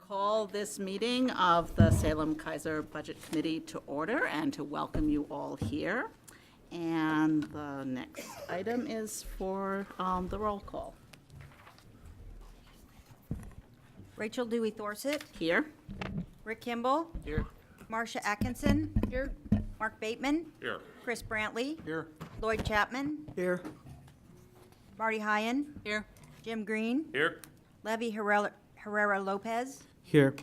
Call this meeting of the Salem Keizer Budget Committee to order and to welcome you all here. And the next item is for the roll call. Rachel Dewey Thorsett. Here. Rick Kimball. Here. Marcia Atkinson. Here. Mark Bateman. Here. Chris Brantley. Here. Lloyd Chapman. Here. Marty Hyen. Here. Jim Green. Here. Levy Herrera Lopez. Here.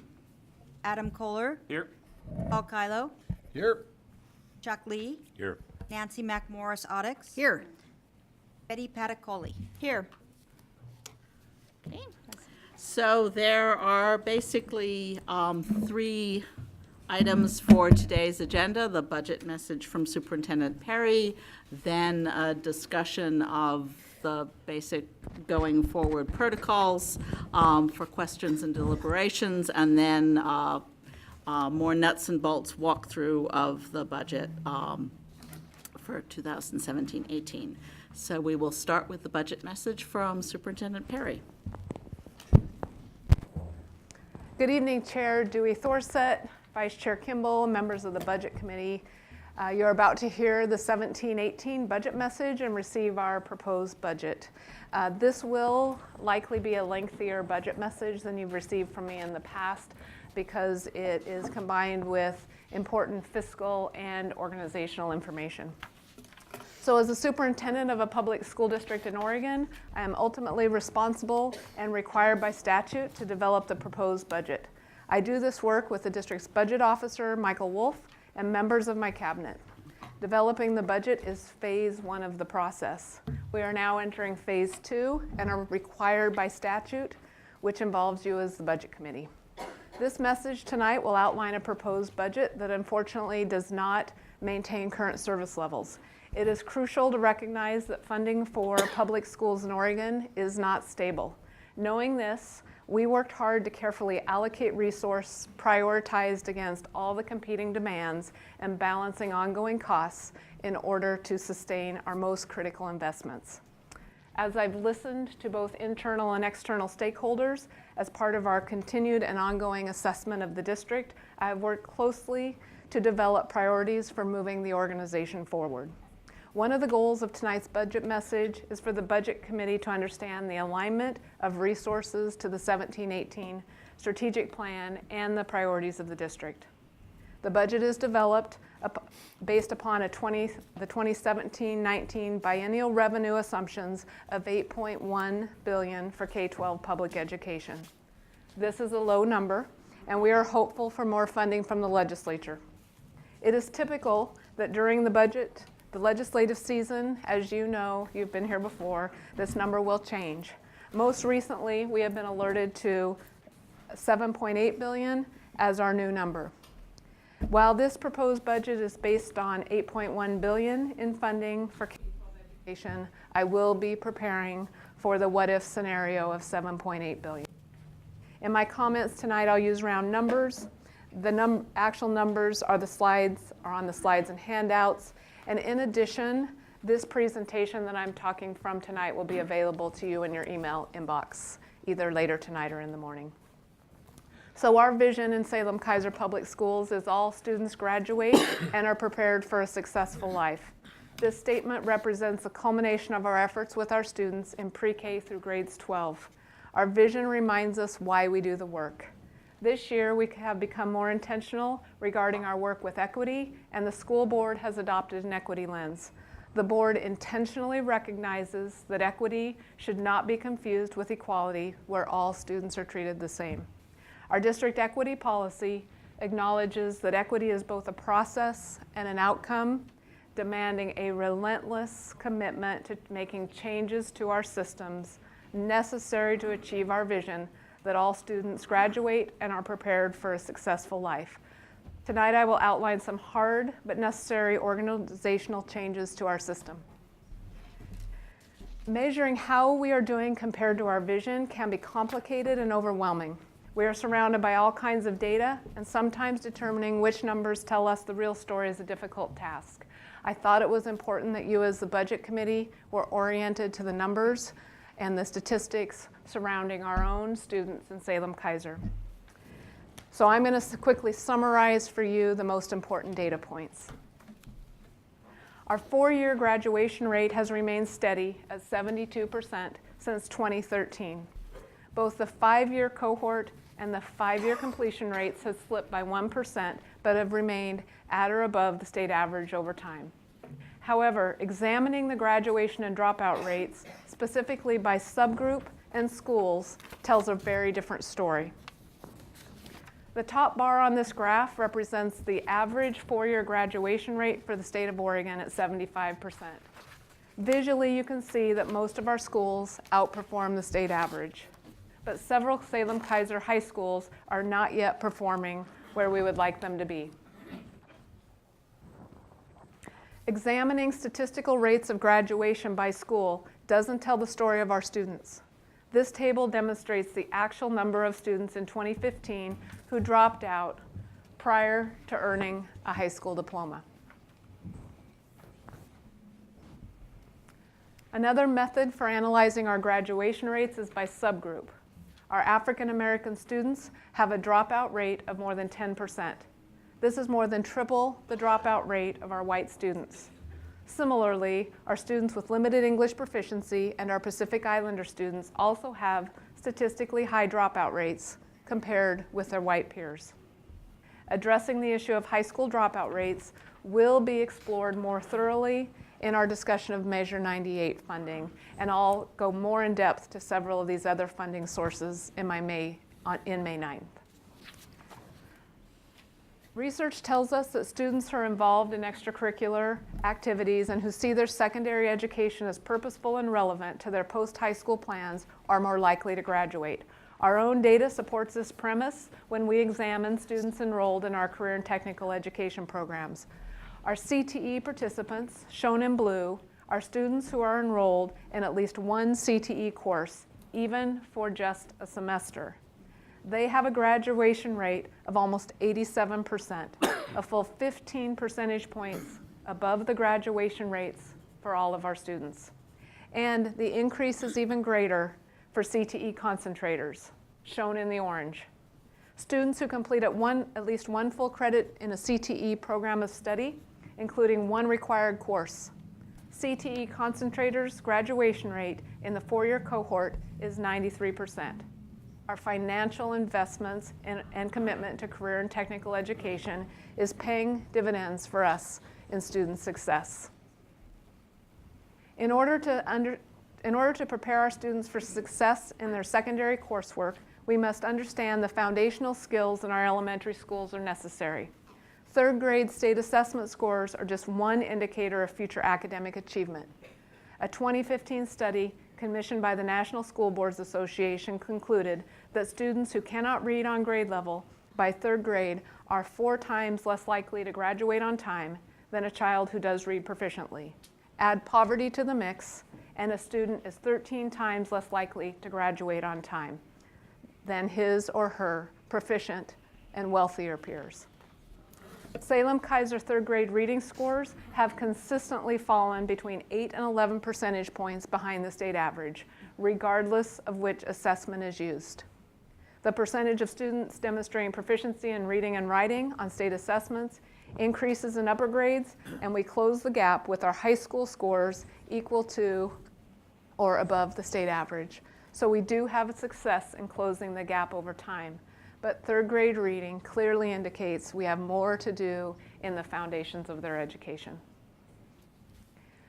Adam Kohler. Here. Paul Kylo. Here. Chuck Lee. Here. Nancy McMorris Audix. Here. Betty Patacoli. Here. Okay. So there are basically three items for today's agenda: the budget message from Superintendent Perry, then a discussion of the basic going forward protocols for questions and deliberations, and then more nuts and bolts walkthrough of the budget for 2017-18. So we will start with the budget message from Superintendent Perry. Good evening, Chair Dewey Thorsett, Vice Chair Kimball, members of the Budget Committee. You're about to hear the 17-18 budget message and receive our proposed budget. This will likely be a lengthier budget message than you've received from me in the past because it is combined with important fiscal and organizational information. So as a superintendent of a public school district in Oregon, I am ultimately responsible and required by statute to develop the proposed budget. I do this work with the district's budget officer, Michael Wolf, and members of my cabinet. Developing the budget is phase one of the process. We are now entering phase two and are required by statute, which involves you as the budget committee. This message tonight will outline a proposed budget that unfortunately does not maintain current service levels. It is crucial to recognize that funding for public schools in Oregon is not stable. Knowing this, we worked hard to carefully allocate resource prioritized against all the competing demands and balancing ongoing costs in order to sustain our most critical investments. As I've listened to both internal and external stakeholders as part of our continued and ongoing assessment of the district, I have worked closely to develop priorities for moving the organization forward. One of the goals of tonight's budget message is for the Budget Committee to understand the alignment of resources to the 17-18 strategic plan and the priorities of the district. The budget is developed based upon the 2017-19 biennial revenue assumptions of $8.1 billion for K-12 public education. This is a low number, and we are hopeful for more funding from the legislature. It is typical that during the legislative season, as you know, you've been here before, this number will change. Most recently, we have been alerted to $7.8 billion as our new number. While this proposed budget is based on $8.1 billion in funding for K-12 education, I will be preparing for the what-if scenario of $7.8 billion. In my comments tonight, I'll use round numbers. The actual numbers are on the slides and handouts. And in addition, this presentation that I'm talking from tonight will be available to you in your email inbox, either later tonight or in the morning. So our vision in Salem Keizer Public Schools is all students graduate and are prepared for a successful life. This statement represents a culmination of our efforts with our students in pre-K through grades 12. Our vision reminds us why we do the work. This year, we have become more intentional regarding our work with equity, and the school board has adopted an equity lens. The board intentionally recognizes that equity should not be confused with equality, where all students are treated the same. Our district equity policy acknowledges that equity is both a process and an outcome, demanding a relentless commitment to making changes to our systems necessary to achieve our vision that all students graduate and are prepared for a successful life. Tonight I will outline some hard but necessary organizational changes to our system. Measuring how we are doing compared to our vision can be complicated and overwhelming. We are surrounded by all kinds of data, and sometimes determining which numbers tell us the real story is a difficult task. I thought it was important that you as the Budget Committee were oriented to the numbers and the statistics surrounding our own students in Salem Keizer. So I'm going to quickly summarize for you the most important data points. Our 4-year graduation rate has remained steady at 72% since 2013. Both the 5-year cohort and the 5-year completion rates have slipped by 1%, but have remained at or above the state average over time. However, examining the graduation and dropout rates, specifically by subgroup and schools, tells a very different story. The top bar on this graph represents the average 4-year graduation rate for the state of Oregon at 75%. Visually, you can see that most of our schools outperform the state average, but several Salem Keizer high schools are not yet performing where we would like them to be. Examining statistical rates of graduation by school doesn't tell the story of our students. This table demonstrates the actual number of students in 2015 who dropped out prior to earning a high school diploma. Another method for analyzing our graduation rates is by subgroup. Our African American students have a dropout rate of more than 10%. This is more than triple the dropout rate of our white students. Similarly, our students with limited English proficiency and our Pacific Islander students also have statistically high dropout rates compared with their white peers. Addressing the issue of high school dropout rates will be explored more thoroughly in our discussion of Measure 98 funding, and I'll go more in depth to several of these other funding sources in May 9th. Research tells us that students who are involved in extracurricular activities and who see their secondary education as purposeful and relevant to their post-high school plans are more likely to graduate. Our own data supports this premise when we examine students enrolled in our career and technical education programs. Our CTE participants, shown in blue, are students who are enrolled in at least one CTE course, even for just a semester. They have a graduation rate of almost 87%, a full 15 percentage points above the graduation rates for all of our students. And the increase is even greater for CTE concentrators, shown in the orange. Students who complete at least one full credit in a CTE program of study, including one required course. CTE concentrators' graduation rate in the 4-year cohort is 93%. Our financial investments and commitment to career and technical education is paying dividends for us in student success. In order to prepare our students for success in their secondary coursework, we must understand the foundational skills in our elementary schools are necessary. 3rd grade state assessment scores are just one indicator of future academic achievement. A 2015 study commissioned by the National School Boards Association concluded that students who cannot read on grade level by 3rd grade are 4 times less likely to graduate on time than a child who does read proficiently. Add poverty to the mix, and a student is 13 times less likely to graduate on time than his or her proficient and wealthier peers. Salem Keizer 3rd grade reading scores have consistently fallen between 8 and 11 percentage points behind the state average, regardless of which assessment is used. The percentage of students demonstrating proficiency in reading and writing on state assessments increases in upper grades, and we close the gap with our high school scores equal to or above the state average. So we do have a success in closing the gap over time. But 3rd grade reading clearly indicates we have more to do in the foundations of their education.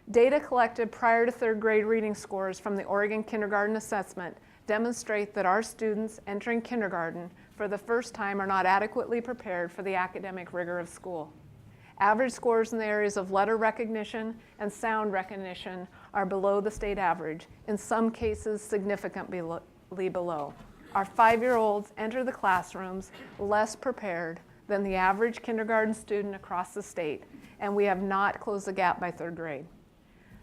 Data collected prior to 3rd grade reading scores from the Oregon Kindergarten Assessment demonstrate that our students entering kindergarten for the first time are not adequately prepared for the academic rigor of school. Average scores in the areas of letter recognition and sound recognition are below the state average, in some cases significantly below. Our 5-year-olds enter the classrooms less prepared than the average kindergarten student across the state, and we have not closed the gap by 3rd grade.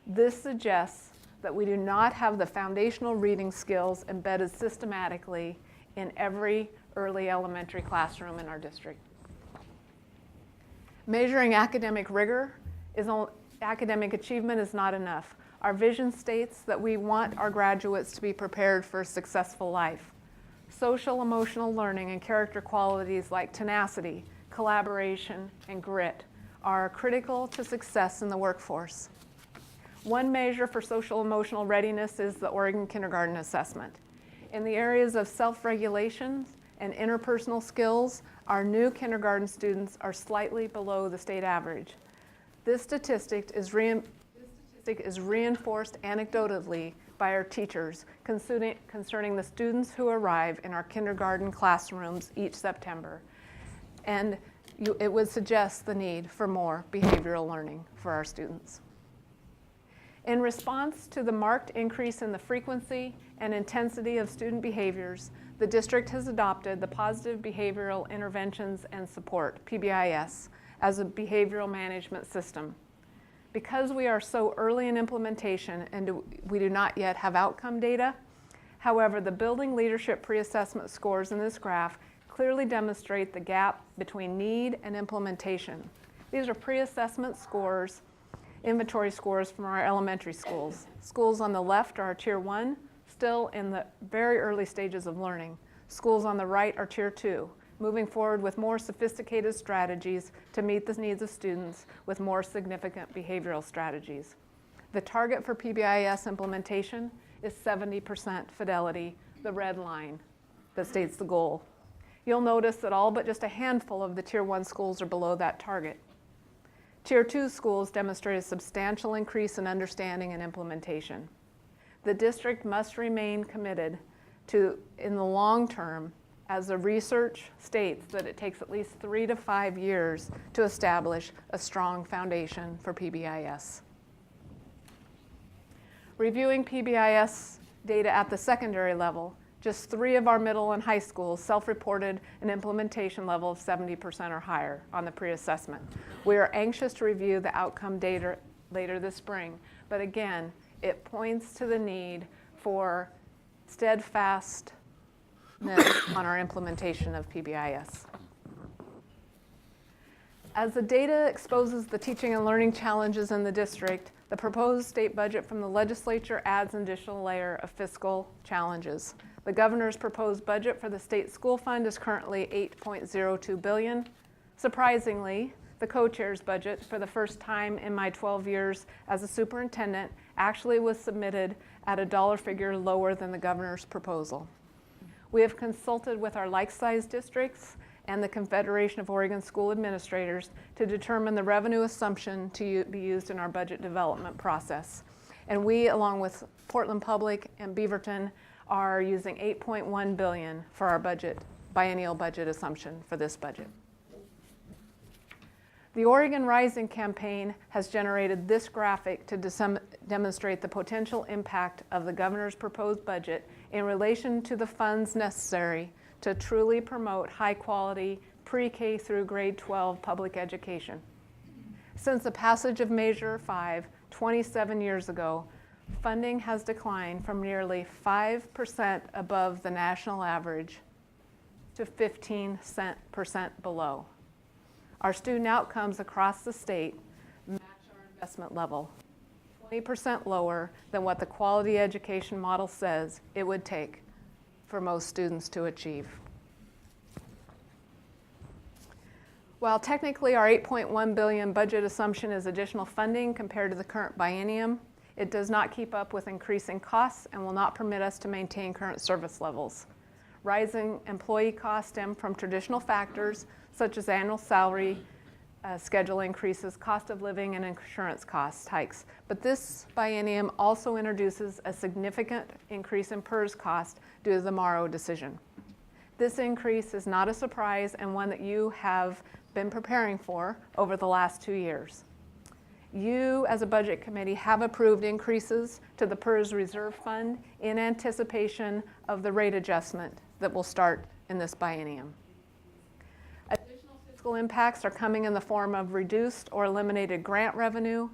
This suggests that we do not have the foundational reading skills embedded systematically in every early elementary classroom in our district. Measuring academic rigor academic achievement is not enough. Our vision states that we want our graduates to be prepared for a successful life. Social emotional learning and character qualities like tenacity, collaboration, and grit are critical to success in the workforce. One measure for social emotional readiness is the Oregon Kindergarten Assessment. In the areas of self-regulation and interpersonal skills, our new kindergarten students are slightly below the state average. This statistic is reinforced anecdotally by our teachers concerning the students who arrive in our kindergarten classrooms each September. And it would suggest the need for more behavioral learning for our students. In response to the marked increase in the frequency and intensity of student behaviors, the district has adopted the Positive Behavioral Interventions and Support, PBIS, as a behavioral management system. Because we are so early in implementation and we do not yet have outcome data, however, the building leadership pre-assessment scores in this graph clearly demonstrate the gap between need and implementation. These are pre-assessment scores, inventory scores from our elementary schools. Schools on the left are Tier 1, still in the very early stages of learning. Schools on the right are Tier 2, moving forward with more sophisticated strategies to meet the needs of students with more significant behavioral strategies. The target for PBIS implementation is 70% fidelity, the red line that states the goal. You'll notice that all but just a handful of the Tier 1 schools are below that target. Tier 2 schools demonstrate a substantial increase in understanding and implementation. The district must remain committed to, in the long term, as the research states that it takes at least 3 to 5 years to establish a strong foundation for PBIS. Reviewing PBIS data at the secondary level, just 3 of our middle and high schools self-reported an implementation level of 70% or higher on the pre-assessment. We are anxious to review the outcome data later this spring, but again, it points to the need for steadfastness on our implementation of PBIS. As the data exposes the teaching and learning challenges in the district, the proposed state budget from the legislature adds an additional layer of fiscal challenges. The governor's proposed budget for the state school fund is currently $8.02 billion. Surprisingly, the co-chair's budget, for the first time in my 12 years as a superintendent, actually was submitted at a dollar figure lower than the governor's proposal. We have consulted with our like-sized districts and the Confederation of Oregon School Administrators to determine the revenue assumption to be used in our budget development process. And we, along with Portland Public and Beaverton, are using $8.1 billion for our biennial budget assumption for this budget. The Oregon Rising campaign has generated this graphic to demonstrate the potential impact of the governor's proposed budget in relation to the funds necessary to truly promote high-quality pre-K through grade 12 public education. Since the passage of Measure 5 27 years ago, funding has declined from nearly 5% above the national average to 15% below. Our student outcomes across the state match our investment level, 20% lower than what the quality education model says it would take for most students to achieve. While technically our $8.1 billion budget assumption is additional funding compared to the current biennium, it does not keep up with increasing costs and will not permit us to maintain current service levels. Rising employee costs stem from traditional factors such as annual salary schedule increases, cost of living, and insurance cost hikes. But this biennium also introduces a significant increase in PERS cost due to the Morrow decision. This increase is not a surprise and one that you have been preparing for over the last 2 years. You, as a budget committee, have approved increases to the PERS Reserve Fund in anticipation of the rate adjustment that will start in this biennium. Additional fiscal impacts are coming in the form of reduced or eliminated grant revenue,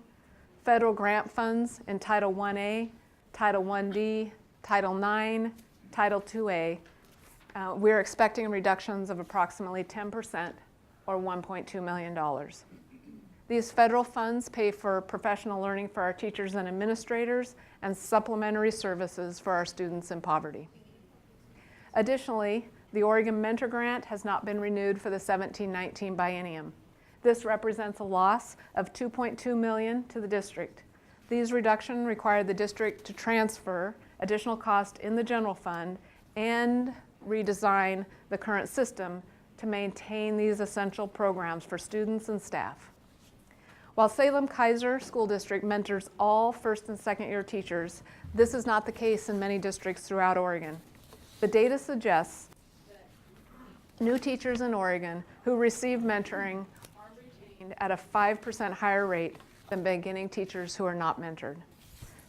federal grant funds in Title 1A, Title 1D, Title IX, Title 2A. We're expecting reductions of approximately 10% or $1.2 million. These federal funds pay for professional learning for our teachers and administrators and supplementary services for our students in poverty. Additionally, the Oregon Mentor Grant has not been renewed for the 17-19 biennium. This represents a loss of $2.2 million to the district. These reductions require the district to transfer additional cost in the general fund and redesign the current system to maintain these essential programs for students and staff. While Salem Keizer School District mentors all first and second year teachers, this is not the case in many districts throughout Oregon. The data suggests that new teachers in Oregon who receive mentoring are retained at a 5% higher rate than beginning teachers who are not mentored.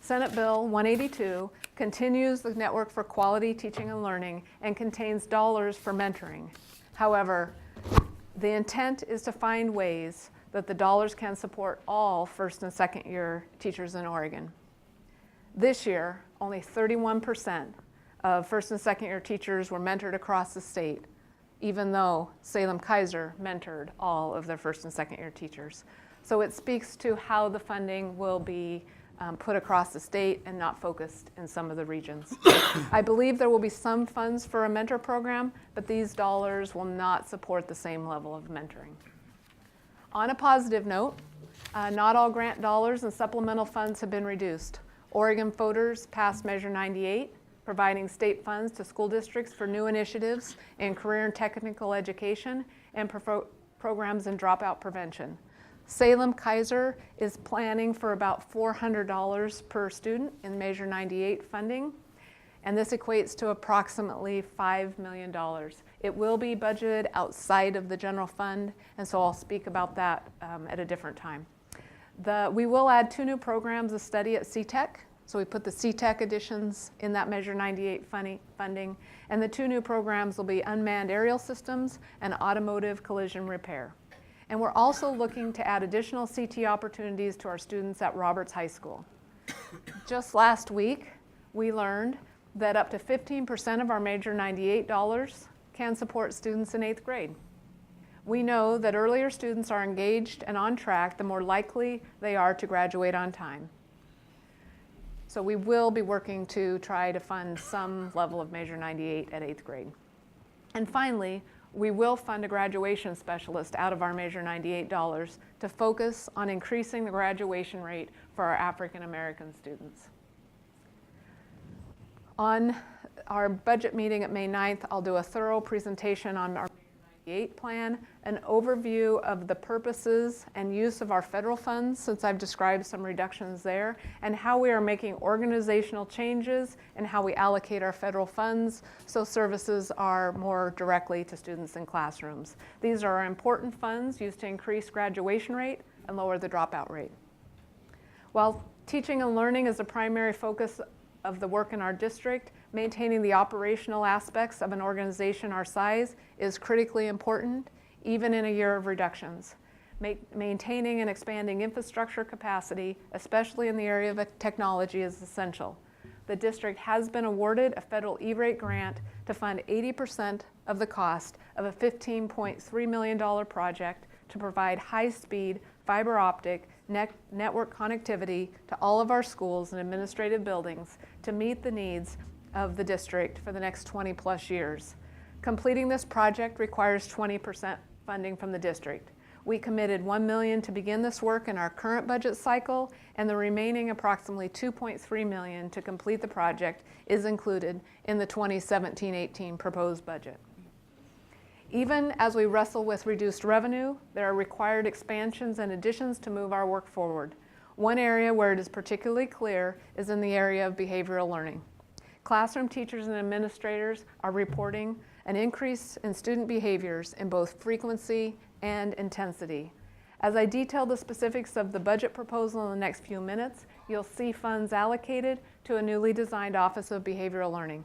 Senate Bill 182 continues the Network for Quality Teaching and Learning and contains dollars for mentoring. However, the intent is to find ways that the dollars can support all first and second year teachers in Oregon. This year, only 31% of first and second year teachers were mentored across the state, even though Salem Keizer mentored all of their first and second year teachers. So it speaks to how the funding will be put across the state and not focused in some of the regions. I believe there will be some funds for a mentor program, but these dollars will not support the same level of mentoring. On a positive note, not all grant dollars and supplemental funds have been reduced. Oregon voters passed Measure 98, providing state funds to school districts for new initiatives in career and technical education and programs in dropout prevention. Salem Keizer is planning for about $400 per student in Measure 98 funding, and this equates to approximately $5 million. It will be budgeted outside of the general fund, and so I'll speak about that at a different time. We will add 2 new programs of study at CTEC, so we put the CTEC additions in that Measure 98 funding, and the 2 new programs will be unmanned aerial systems and automotive collision repair. And we're also looking to add additional CT opportunities to our students at Roberts High School. Just last week, we learned that up to 15% of our Measure 98 dollars can support students in 8th grade. We know that earlier students are engaged and on track, the more likely they are to graduate on time. So we will be working to try to fund some level of Measure 98 at 8th grade. And finally, we will fund a graduation specialist out of our Measure 98 dollars to focus on increasing the graduation rate for our African American students. On our budget meeting at May 9th, I'll do a thorough presentation on our Measure 98 plan, an overview of the purposes and use of our federal funds, since I've described some reductions there, and how we are making organizational changes and how we allocate our federal funds so services are more directly to students in classrooms. These are important funds used to increase graduation rate and lower the dropout rate. While teaching and learning is the primary focus of the work in our district, maintaining the operational aspects of an organization our size is critically important, even in a year of reductions. Maintaining and expanding infrastructure capacity, especially in the area of technology, is essential. The district has been awarded a federal E-rate grant to fund 80% of the cost of a $15.3 million project to provide high-speed fiber optic network connectivity to all of our schools and administrative buildings to meet the needs of the district for the next 20 plus years. Completing this project requires 20% funding from the district. We committed $1 million to begin this work in our current budget cycle, and the remaining approximately $2.3 million to complete the project is included in the 2017-18 proposed budget. Even as we wrestle with reduced revenue, there are required expansions and additions to move our work forward. One area where it is particularly clear is in the area of behavioral learning. Classroom teachers and administrators are reporting an increase in student behaviors in both frequency and intensity. As I detail the specifics of the budget proposal in the next few minutes, you'll see funds allocated to a newly designed Office of Behavioral Learning,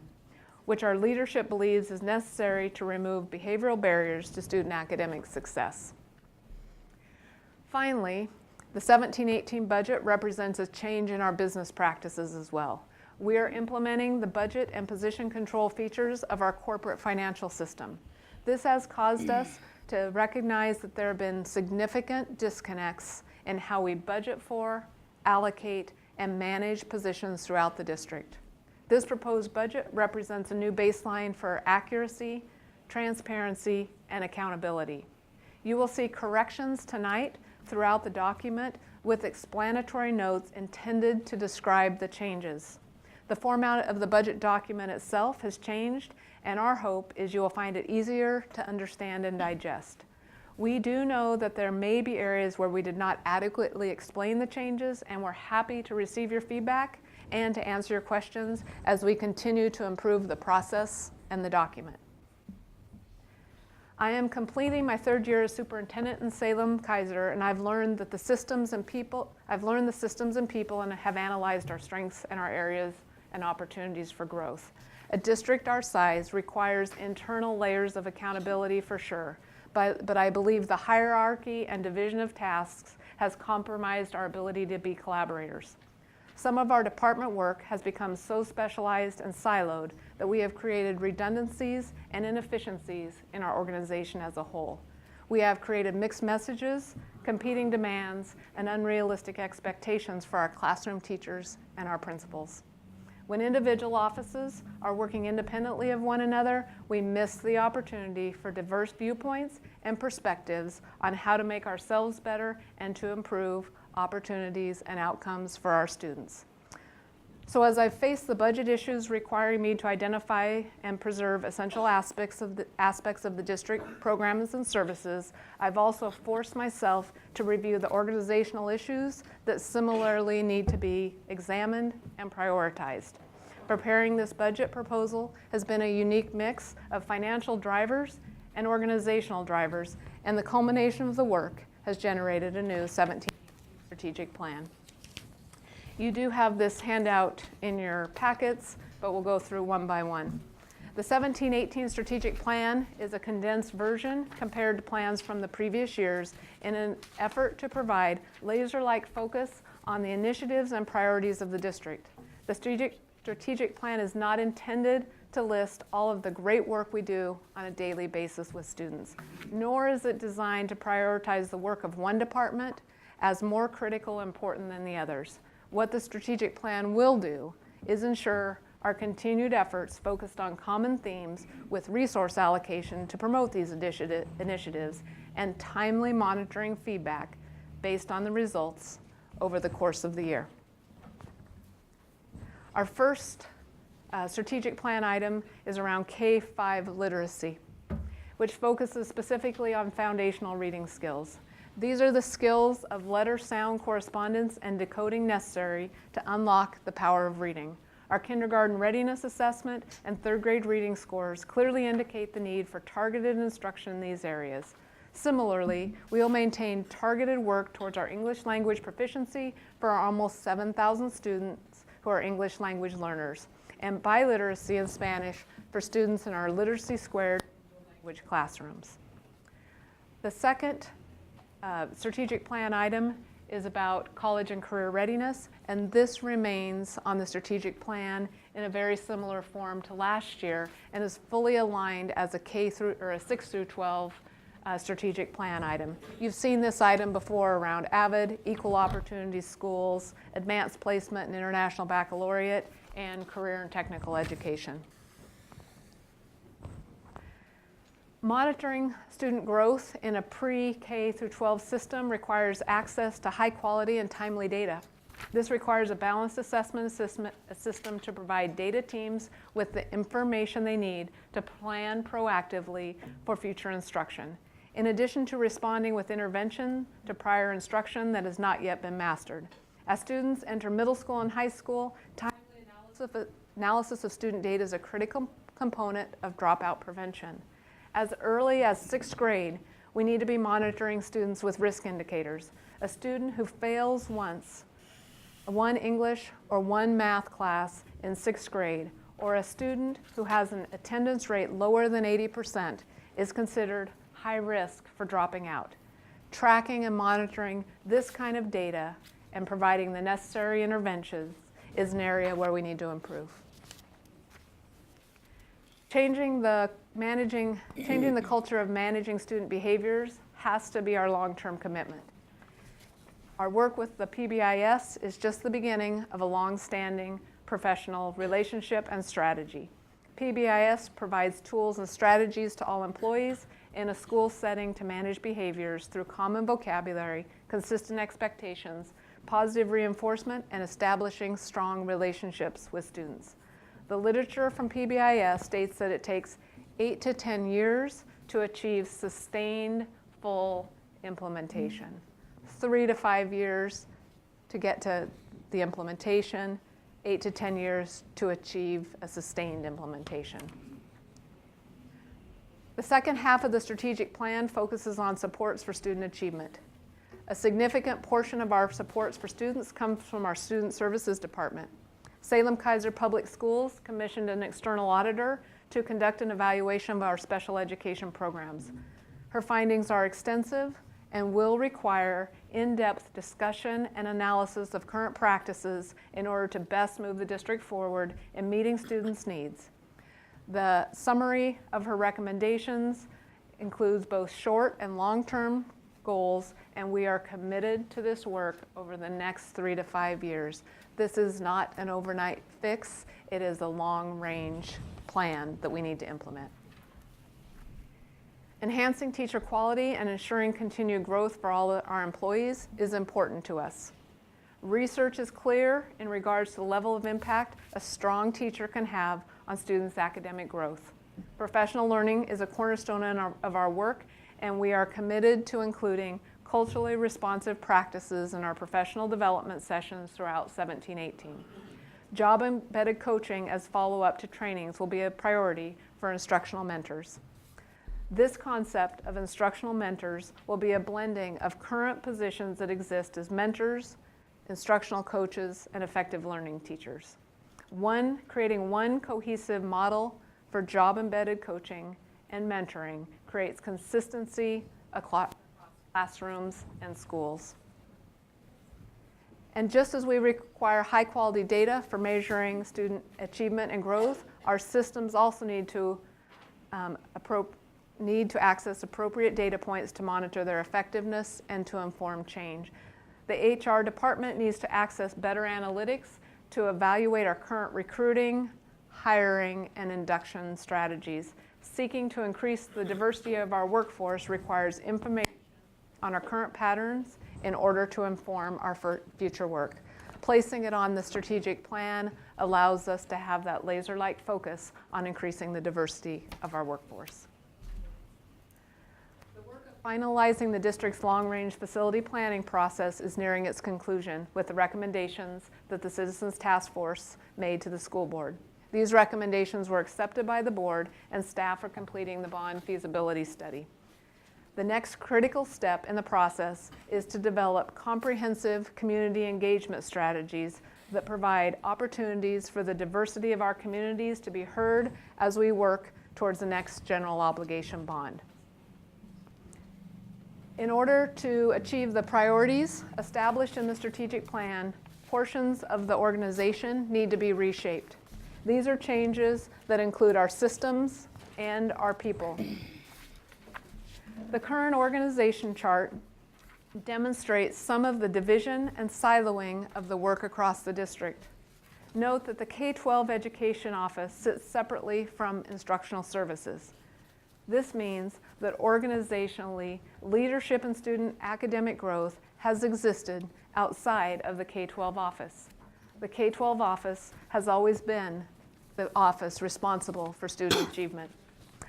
which our leadership believes is necessary to remove behavioral barriers to student academic success. Finally, the 17-18 budget represents a change in our business practices as well. We are implementing the budget and position control features of our corporate financial system. This has caused us to recognize that there have been significant disconnects in how we budget for, allocate, and manage positions throughout the district. This proposed budget represents a new baseline for accuracy, transparency, and accountability. You will see corrections tonight throughout the document with explanatory notes intended to describe the changes. The format of the budget document itself has changed, and our hope is you will find it easier to understand and digest. We do know that there may be areas where we did not adequately explain the changes, and we're happy to receive your feedback and to answer your questions as we continue to improve the process and the document. I am completing my third year as superintendent in Salem, Keizer, and I've learned the systems and people and have analyzed our strengths and our areas and opportunities for growth. A district our size requires internal layers of accountability for sure, but I believe the hierarchy and division of tasks has compromised our ability to be collaborators. Some of our department work has become so specialized and siloed that we have created redundancies and inefficiencies in our organization as a whole. We have created mixed messages, competing demands, and unrealistic expectations for our classroom teachers and our principals. When individual offices are working independently of one another, we miss the opportunity for diverse viewpoints and perspectives on how to make ourselves better and to improve opportunities and outcomes for our students. So as I face the budget issues requiring me to identify and preserve essential aspects of the district programs and services, I've also forced myself to review the organizational issues that similarly need to be examined and prioritized. Preparing this budget proposal has been a unique mix of financial drivers and organizational drivers, and the culmination of the work has generated a new 17 strategic plan. You do have this handout in your packets, but we'll go through one by one. The 17-18 strategic plan is a condensed version compared to plans from the previous years in an effort to provide laser-like focus on the initiatives and priorities of the district. The strategic plan is not intended to list all of the great work we do on a daily basis with students, nor is it designed to prioritize the work of one department as more critical and important than the others. What the strategic plan will do is ensure our continued efforts focused on common themes with resource allocation to promote these initiatives and timely monitoring feedback based on the results over the course of the year. Our first strategic plan item is around K-5 literacy, which focuses specifically on foundational reading skills. These are the skills of letter sound correspondence and decoding necessary to unlock the power of reading. Our kindergarten readiness assessment and third grade reading scores clearly indicate the need for targeted instruction in these areas. Similarly, we will maintain targeted work towards our English language proficiency for our almost 7,000 students who are English language learners, and biliteracy in Spanish for students in our Literacy Squared language classrooms. The second strategic plan item is about college and career readiness, and this remains on the strategic plan in a very similar form to last year and is fully aligned as a 6 through 12 strategic plan item. You've seen this item before around AVID, equal opportunity schools, advanced placement and international baccalaureate, and career and technical education. Monitoring student growth in a pre-K through 12 system requires access to high quality and timely data. This requires a balanced assessment system to provide data teams with the information they need to plan proactively for future instruction, in addition to responding with intervention to prior instruction that has not yet been mastered. As students enter middle school and high school, timely analysis of student data is a critical component of dropout prevention. As early as 6th grade, we need to be monitoring students with risk indicators. A student who fails one English or one math class in 6th grade, or a student who has an attendance rate lower than 80% is considered high risk for dropping out. Tracking and monitoring this kind of data and providing the necessary interventions is an area where we need to improve. Changing the culture of managing student behaviors has to be our long-term commitment. Our work with the PBIS is just the beginning of a long-standing professional relationship, and strategy. PBIS provides tools and strategies to all employees in a school setting to manage behaviors through common vocabulary, consistent expectations, positive reinforcement, and establishing strong relationships with students. The literature from PBIS states that it takes 8 to 10 years to achieve sustained full implementation. 3 to 5 years to get to the implementation, 8 to 10 years to achieve a sustained implementation. The second half of the strategic plan focuses on supports for student achievement. A significant portion of our supports for students comes from our Student Services Department. Salem Keizer Public Schools commissioned an external auditor to conduct an evaluation of our special education programs. Her findings are extensive and will require in-depth discussion and analysis of current practices in order to best move the district forward in meeting students' needs. The summary of her recommendations includes both short and long-term goals, and we are committed to this work over the next 3 to 5 years. This is not an overnight fix. It is a long-range plan that we need to implement. Enhancing teacher quality and ensuring continued growth for all our employees is important to us. Research is clear in regards to the level of impact a strong teacher can have on students' academic growth. Professional learning is a cornerstone of our work, and we are committed to including culturally responsive practices in our professional development sessions throughout 17-18. Job-embedded coaching as follow-up to trainings will be a priority for instructional mentors. This concept of instructional mentors will be a blending of current positions that exist as mentors, instructional coaches, and effective learning teachers. Creating one cohesive model for job-embedded coaching and mentoring creates consistency across classrooms and schools. And just as we require high-quality data for measuring student achievement and growth, our systems also need to access appropriate data points to monitor their effectiveness and to inform change. The HR department needs to access better analytics to evaluate our current recruiting, hiring, and induction strategies. Seeking to increase the diversity of our workforce requires information on our current patterns in order to inform our future work. Placing it on the strategic plan allows us to have that laser-like focus on increasing the diversity of our workforce. The work of finalizing the district's long-range facility planning process is nearing its conclusion with the recommendations that the Citizens Task Force made to the school board. These recommendations were accepted by the board, and staff are completing the bond feasibility study. The next critical step in the process is to develop comprehensive community engagement strategies that provide opportunities for the diversity of our communities to be heard as we work towards the next general obligation bond. In order to achieve the priorities established in the strategic plan, portions of the organization need to be reshaped. These are changes that include our systems and our people. The current organization chart demonstrates some of the division and siloing of the work across the district. Note that the K-12 Education Office sits separately from Instructional Services. This means that organizationally, leadership in student academic growth has existed outside of the K-12 office. The K-12 office has always been the office responsible for student achievement.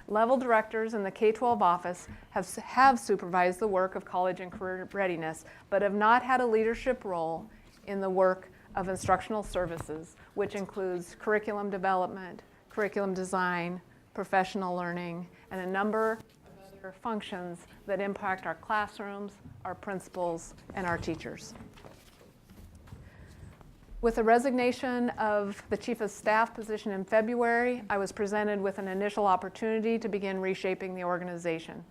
Level directors in the K-12 office have supervised the work of college and career readiness, but have not had a leadership role in the work of instructional services, which includes curriculum development, curriculum design, professional learning, and a number of other functions that impact our classrooms, our principals, and our teachers. With the resignation of the Chief of Staff position in February, I was presented with an initial opportunity to begin reshaping the organization.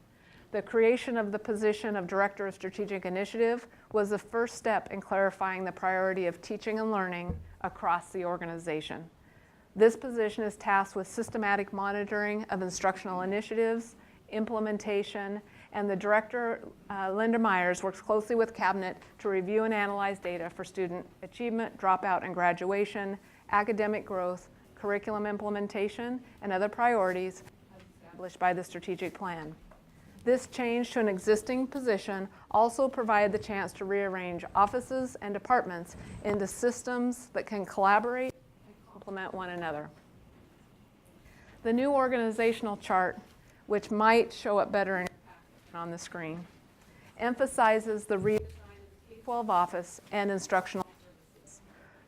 The creation of the position of Director of Strategic Initiative was the first step in clarifying the priority of teaching and learning across the organization. This position is tasked with systematic monitoring of instructional initiatives, implementation, and the director, Linda Myers, works closely with Cabinet to review and analyze data for student achievement, dropout, and graduation, academic growth, curriculum implementation, and other priorities established by the strategic plan. This change to an existing position also provided the chance to rearrange offices and departments into systems that can collaborate and complement one another. The new organizational chart, which might show up better on the screen, emphasizes the redesign of the K-12 office and instructional services.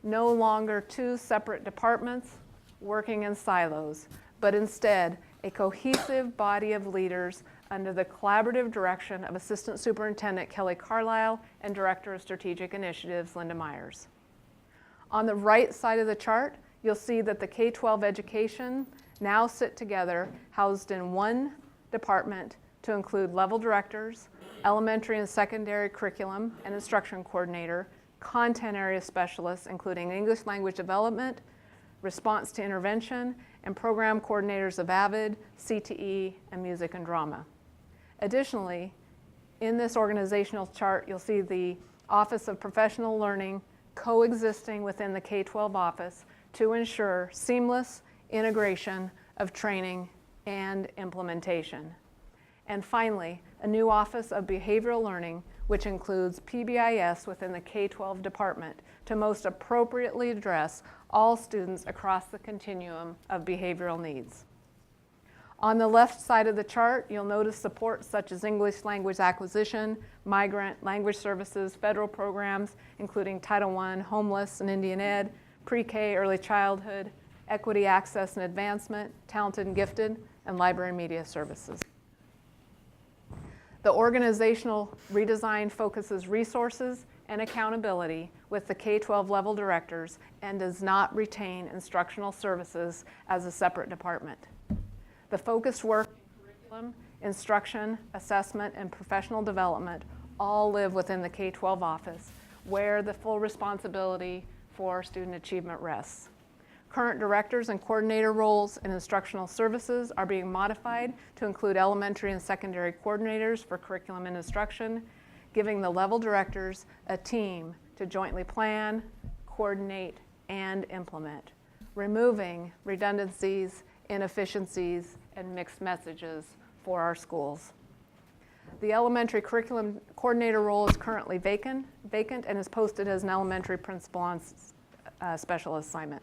No longer two separate departments working in silos, but instead a cohesive body of leaders under the collaborative direction of Assistant Superintendent Kelly Carlisle and Director of Strategic Initiatives Linda Myers. On the right side of the chart, you'll see that the K-12 education now sit together, housed in one department to include level directors, elementary and secondary curriculum and instruction coordinator, content area specialists, including English language development, response to intervention, and program coordinators of AVID, CTE, and music and drama. Additionally, in this organizational chart, you'll see the Office of Professional Learning coexisting within the K-12 office to ensure seamless integration of training and implementation. And finally, a new Office of Behavioral Learning, which includes PBIS within the K-12 department to most appropriately address all students across the continuum of behavioral needs. On the left side of the chart, you'll notice support such as English language acquisition, migrant language services, federal programs, including Title I, homeless and Indian Ed, pre-K, early childhood, equity access and advancement, talented and gifted, and library media services. The organizational redesign focuses resources and accountability with the K-12 level directors and does not retain instructional services as a separate department. The focused work in curriculum, instruction, assessment, and professional development all live within the K-12 office, where the full responsibility for student achievement rests. Current directors and coordinator roles in instructional services are being modified to include elementary and secondary coordinators for curriculum and instruction, giving the level directors a team to jointly plan, coordinate, and implement, removing redundancies, inefficiencies, and mixed messages for our schools. The elementary curriculum coordinator role is currently vacant and is posted as an elementary principal on special assignment.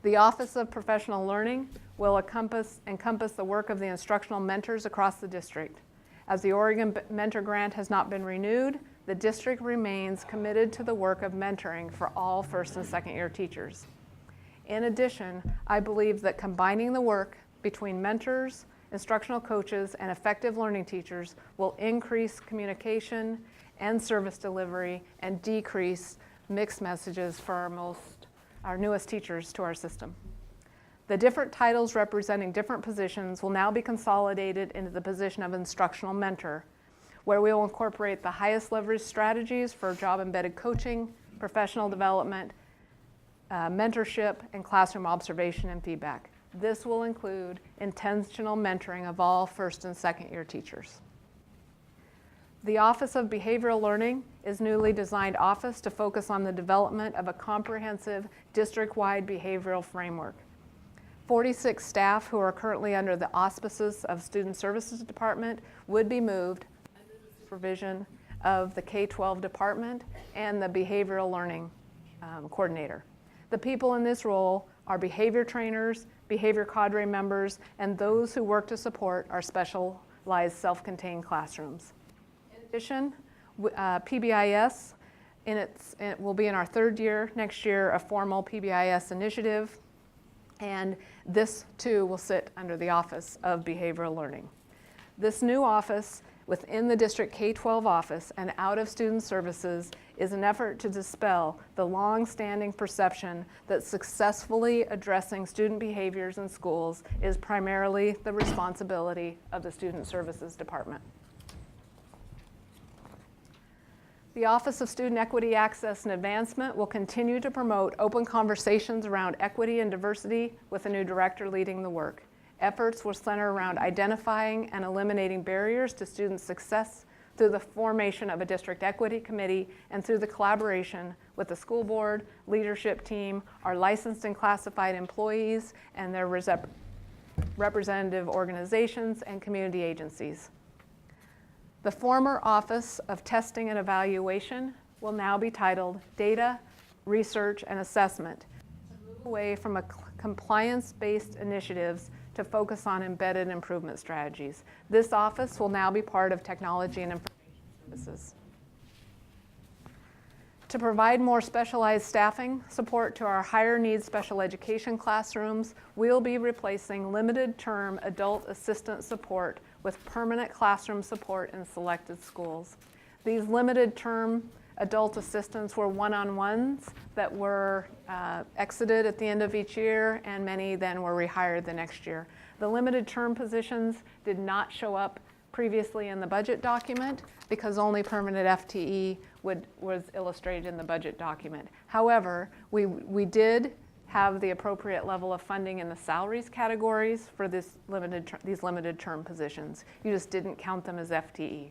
The Office of Professional Learning will encompass the work of the instructional mentors across the district. As the Oregon Mentor Grant has not been renewed, the district remains committed to the work of mentoring for all first and second year teachers. In addition, I believe that combining the work between mentors, instructional coaches, and effective learning teachers will increase communication and service delivery and decrease mixed messages for our newest teachers to our system. The different titles representing different positions will now be consolidated into the position of instructional mentor, where we will incorporate the highest leverage strategies for job-embedded coaching, professional development, mentorship, and classroom observation and feedback. This will include intentional mentoring of all first and second year teachers. The Office of Behavioral Learning is a newly designed office to focus on the development of a comprehensive district-wide behavioral framework. 46 staff who are currently under the auspices of Student Services Department would be moved under the supervision of the K-12 department and the Behavioral Learning coordinator. The people in this role are behavior trainers, behavior cadre members, and those who work to support our specialized self-contained classrooms. In addition, PBIS, it will be in our third year next year, a formal PBIS initiative, and this too will sit under the Office of Behavioral Learning. This new office within the District K-12 office and out of Student Services is an effort to dispel the long-standing perception that successfully addressing student behaviors in schools is primarily the responsibility of the Student Services Department. The Office of Student Equity, Access, and Advancement will continue to promote open conversations around equity and diversity with a new director leading the work. Efforts will center around identifying and eliminating barriers to student success through the formation of a district equity committee and through the collaboration with the school board, leadership team, our licensed and classified employees, and their representative organizations and community agencies. The former Office of Testing and Evaluation will now be titled Data, Research, and Assessment, to move away from compliance-based initiatives to focus on embedded improvement strategies. This office will now be part of Technology and Information Services. To provide more specialized staffing support to our higher needs special education classrooms, we'll be replacing limited term adult assistant support with permanent classroom support in selected schools. These limited term adult assistants were one-on-ones that were exited at the end of each year, and many then were rehired the next year. The limited term positions did not show up previously in the budget document because only permanent FTE was illustrated in the budget document. However, we did have the appropriate level of funding in the salaries categories for these limited term positions. You just didn't count them as FTE.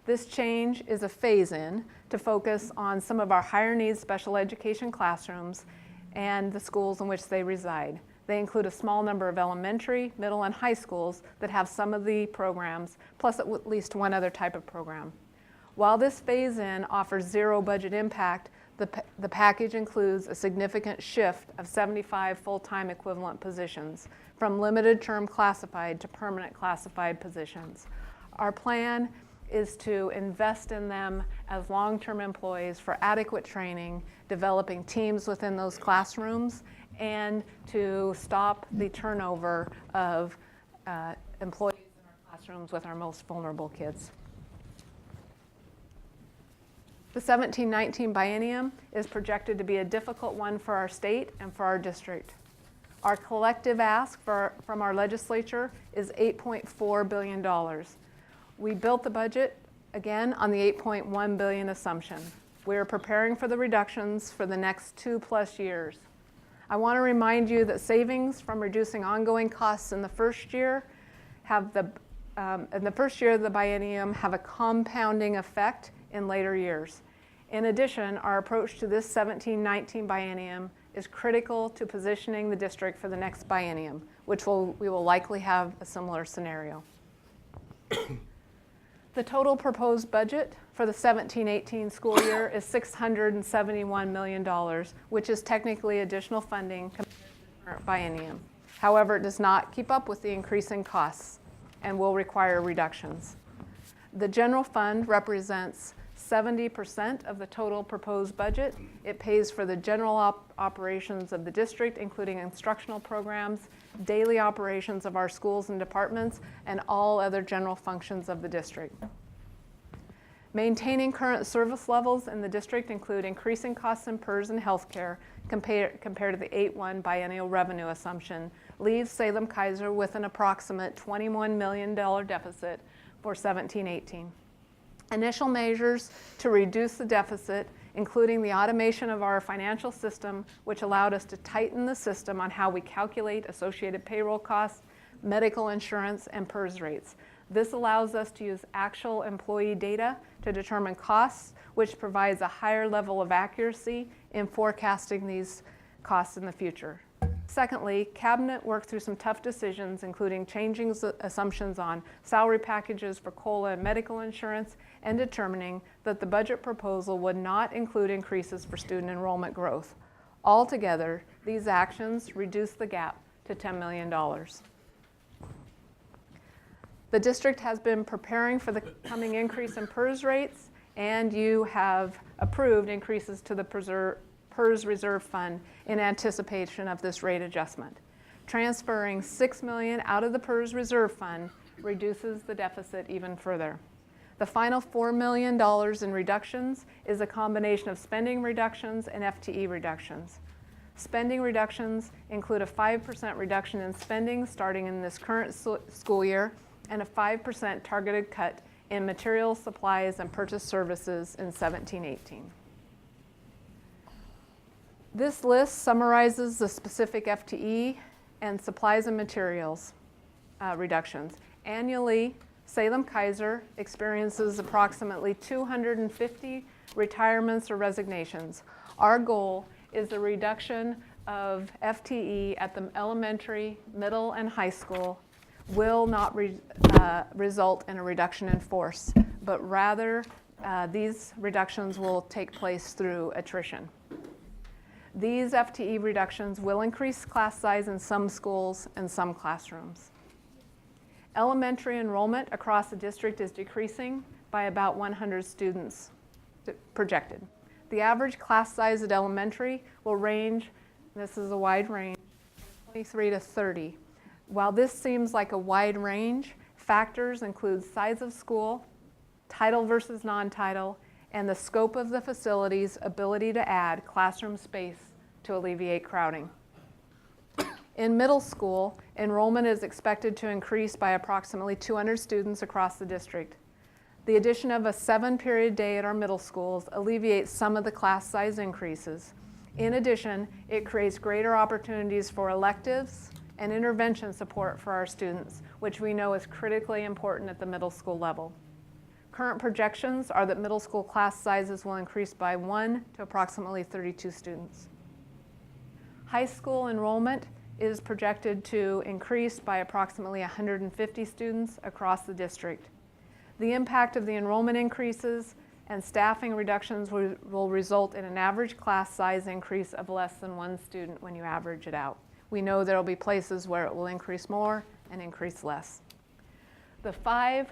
This change is a phase-in to focus on some of our higher needs special education classrooms and the schools in which they reside. They include a small number of elementary, middle, and high schools that have some of the programs, plus at least one other type of program. While this phase-in offers zero budget impact, the package includes a significant shift of 75 full-time equivalent positions from limited term classified to permanent classified positions. Our plan is to invest in them as long-term employees for adequate training, developing teams within those classrooms, and to stop the turnover of employees in our classrooms with our most vulnerable kids. The 17-19 biennium is projected to be a difficult one for our state and for our district. Our collective ask from our legislature is $8.4 billion. We built the budget, again, on the $8.1 billion assumption. We are preparing for the reductions for the next 2+ years. I want to remind you that savings from reducing ongoing costs in the first year of the biennium have a compounding effect in later years. In addition, our approach to this 17-19 biennium is critical to positioning the district for the next biennium, which we will likely have a similar scenario. The total proposed budget for the 17-18 school year is $671 million, which is technically additional funding compared to the current biennium. However, it does not keep up with the increasing costs and will require reductions. The general fund represents 70% of the total proposed budget. It pays for the general operations of the district, including instructional programs, daily operations of our schools and departments, and all other general functions of the district. Maintaining current service levels in the district include increasing costs in PERS and healthcare compared to the 8-1 biennial revenue assumption, leaves Salem Keizer with an approximate $21 million deficit for 17-18. Initial measures to reduce the deficit, including the automation of our financial system, which allowed us to tighten the system on how we calculate associated payroll costs, medical insurance, and PERS rates. This allows us to use actual employee data to determine costs, which provides a higher level of accuracy in forecasting these costs in the future. Secondly, Cabinet worked through some tough decisions, including changing assumptions on salary packages for COLA and medical insurance, and determining that the budget proposal would not include increases for student enrollment growth. Altogether, these actions reduce the gap to $10 million. The district has been preparing for the coming increase in PERS rates, and you have approved increases to the PERS reserve fund in anticipation of this rate adjustment. Transferring $6 million out of the PERS reserve fund reduces the deficit even further. The final $4 million in reductions is a combination of spending reductions and FTE reductions. Spending reductions include a 5% reduction in spending starting in this current school year and a 5% targeted cut in materials, supplies, and purchase services in 17-18. This list summarizes the specific FTE and supplies and materials reductions. Annually, Salem Keizer experiences approximately 250 retirements or resignations. Our goal is a reduction of FTE at the elementary, middle, and high school will not result in a reduction in force, but rather these reductions will take place through attrition. These FTE reductions will increase class size in some schools and some classrooms. Elementary enrollment across the district is decreasing by about 100 students projected. The average class size at elementary will range, this is a wide range, 23 to 30. While this seems like a wide range, factors include size of school, title versus non-title, and the scope of the facility's ability to add classroom space to alleviate crowding. In middle school, enrollment is expected to increase by approximately 200 students across the district. The addition of a 7-period day at our middle schools alleviates some of the class size increases. In addition, it creates greater opportunities for electives and intervention support for our students, which we know is critically important at the middle school level. Current projections are that middle school class sizes will increase by 1 to approximately 32 students. High school enrollment is projected to increase by approximately 150 students across the district. The impact of the enrollment increases and staffing reductions will result in an average class size increase of less than 1 student when you average it out. We know there will be places where it will increase more and increase less. The 5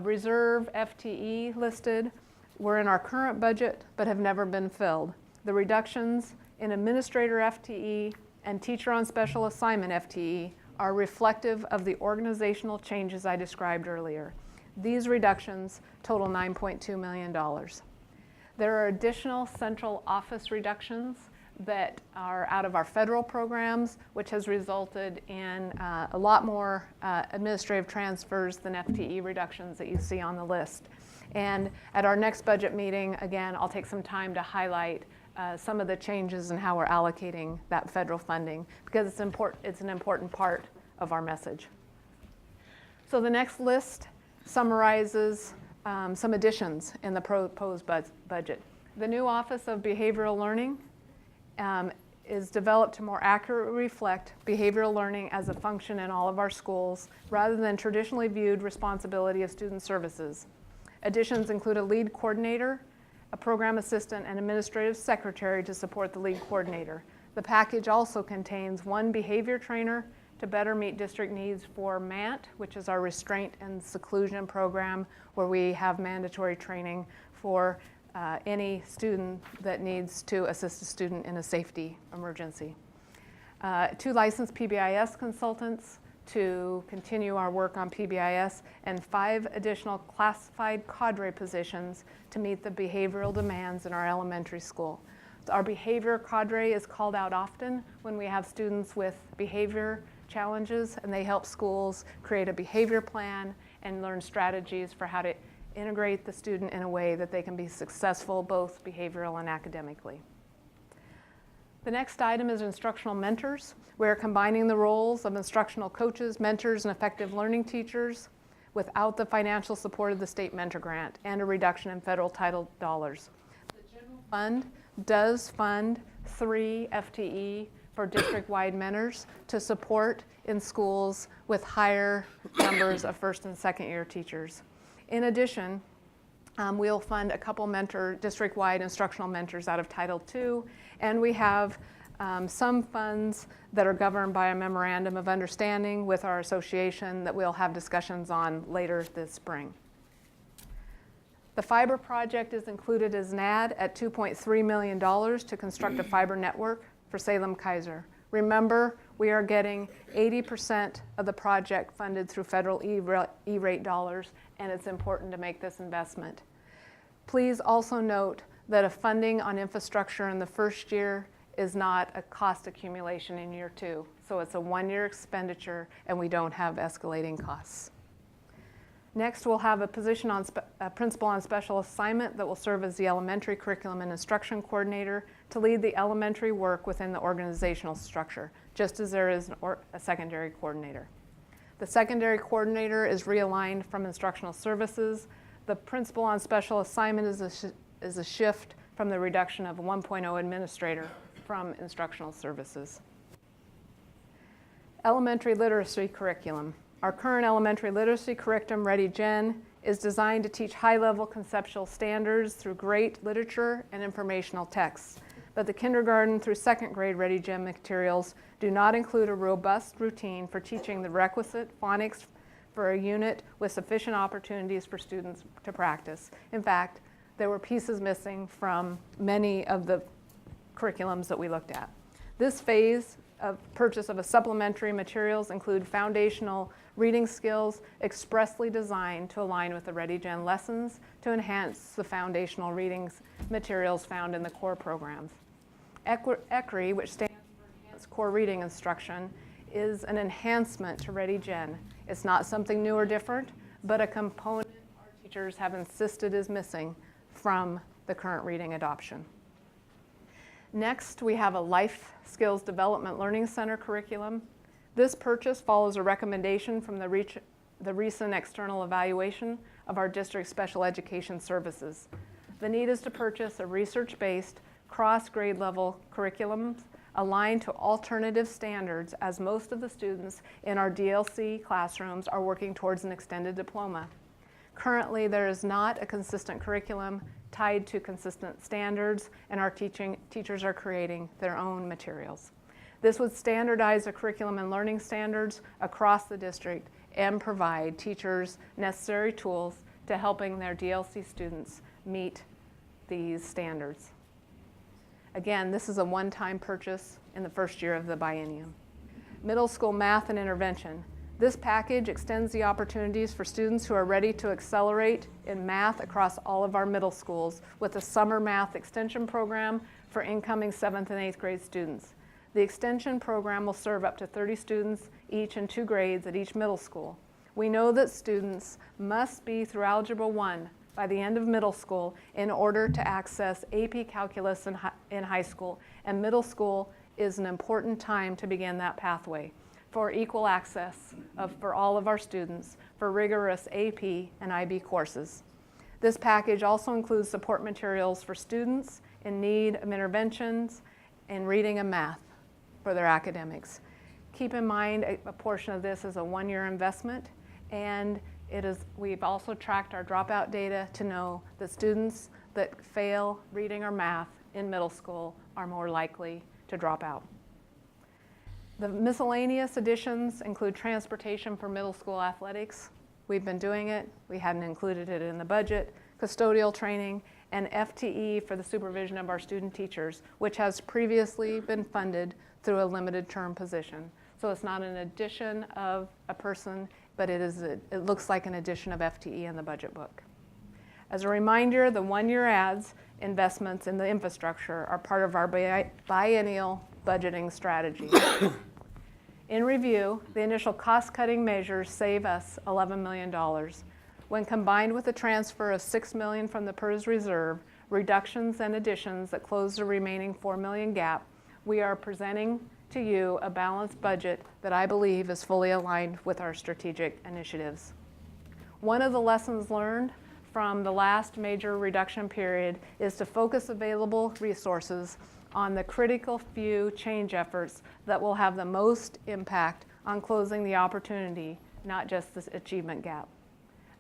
reserve FTE listed were in our current budget but have never been filled. The reductions in administrator FTE and teacher on special assignment FTE are reflective of the organizational changes I described earlier. These reductions total $9.2 million. There are additional central office reductions that are out of our federal programs, which has resulted in a lot more administrative transfers than FTE reductions that you see on the list. And at our next budget meeting, again, I'll take some time to highlight some of the changes in how we're allocating that federal funding, because it's an important part of our message. So the next list summarizes some additions in the proposed budget. The new Office of Behavioral Learning is developed to more accurately reflect behavioral learning as a function in all of our schools, rather than traditionally viewed responsibility of student services. Additions include a lead coordinator, a program assistant, and administrative secretary to support the lead coordinator. The package also contains 1 behavior trainer to better meet district needs for MANT, which is our restraint and seclusion program, where we have mandatory training for any student that needs to assist a student in a safety emergency. 2 licensed PBIS consultants to continue our work on PBIS, and 5 additional classified cadre positions to meet the behavioral demands in our elementary school. Our behavior cadre is called out often when we have students with behavior challenges, and they help schools create a behavior plan and learn strategies for how to integrate the student in a way that they can be successful both behavioral and academically. The next item is instructional mentors. We are combining the roles of instructional coaches, mentors, and effective learning teachers without the financial support of the state mentor grant and a reduction in federal title dollars. The general fund does fund 3 FTE for district-wide mentors to support in schools with higher numbers of first and second year teachers. In addition, we'll fund a couple district-wide instructional mentors out of Title II, and we have some funds that are governed by a memorandum of understanding with our association that we'll have discussions on later this spring. The fiber project is included as an add at $2.3 million to construct a fiber network for Salem Keizer. Remember, we are getting 80% of the project funded through federal E-rate dollars, and it's important to make this investment. Please also note that a funding on infrastructure in the first year is not a cost accumulation in year 2. So it's a 1-year expenditure, and we don't have escalating costs. Next, we'll have a position on a principal on special assignment that will serve as the elementary curriculum and instruction coordinator to lead the elementary work within the organizational structure, just as there is a secondary coordinator. The secondary coordinator is realigned from instructional services. The principal on special assignment is a shift from the reduction of 1.0 administrator from instructional services. Elementary literacy curriculum. Our current elementary literacy curriculum, Ready Gen, is designed to teach high-level conceptual standards through great literature and informational texts. But the kindergarten through second grade Ready Gen materials do not include a robust routine for teaching the requisite phonics for a unit with sufficient opportunities for students to practice. In fact, there were pieces missing from many of the curriculums that we looked at. This phase of purchase of a supplementary materials include foundational reading skills expressly designed to align with the Ready Gen lessons to enhance the foundational readings materials found in the core programs. ECRI, which stands for Enhanced Core Reading Instruction, is an enhancement to Ready Gen. It's not something new or different, but a component our teachers have insisted is missing from the current reading adoption. Next, we have a Life Skills Development Learning Center curriculum. This purchase follows a recommendation from the recent external evaluation of our district special education services. The need is to purchase a research-based, cross-grade level curriculum aligned to alternative standards, as most of the students in our DLC classrooms are working towards an extended diploma. Currently, there is not a consistent curriculum tied to consistent standards, and our teachers are creating their own materials. This would standardize the curriculum and learning standards across the district and provide teachers necessary tools to helping their DLC students meet these standards. Again, this is a one-time purchase in the first year of the biennium. Middle school math and intervention. This package extends the opportunities for students who are ready to accelerate in math across all of our middle schools with a summer math extension program for incoming 7th and 8th grade students. The extension program will serve up to 30 students each in 2 grades at each middle school. We know that students must be through Algebra 1 by the end of middle school in order to access AP Calculus in high school, and middle school is an important time to begin that pathway for equal access for all of our students for rigorous AP and IB courses. This package also includes support materials for students in need of interventions in reading and math for their academics. Keep in mind a portion of this is a 1-year investment, and we've also tracked our dropout data to know that students that fail reading or math in middle school are more likely to drop out. The miscellaneous additions include transportation for middle school athletics. We've been doing it. We hadn't included it in the budget. Custodial training and FTE for the supervision of our student teachers, which has previously been funded through a limited term position. So it's not an addition of a person, but it looks like an addition of FTE in the budget book. As a reminder, the 1-year adds investments in the infrastructure are part of our biennial budgeting strategy. In review, the initial cost-cutting measures save us $11 million. When combined with the transfer of $6 million from the PERS reserve, reductions and additions that close the remaining $4 million gap, we are presenting to you a balanced budget that I believe is fully aligned with our strategic initiatives. One of the lessons learned from the last major reduction period is to focus available resources on the critical few change efforts that will have the most impact on closing the opportunity, not just this achievement gap.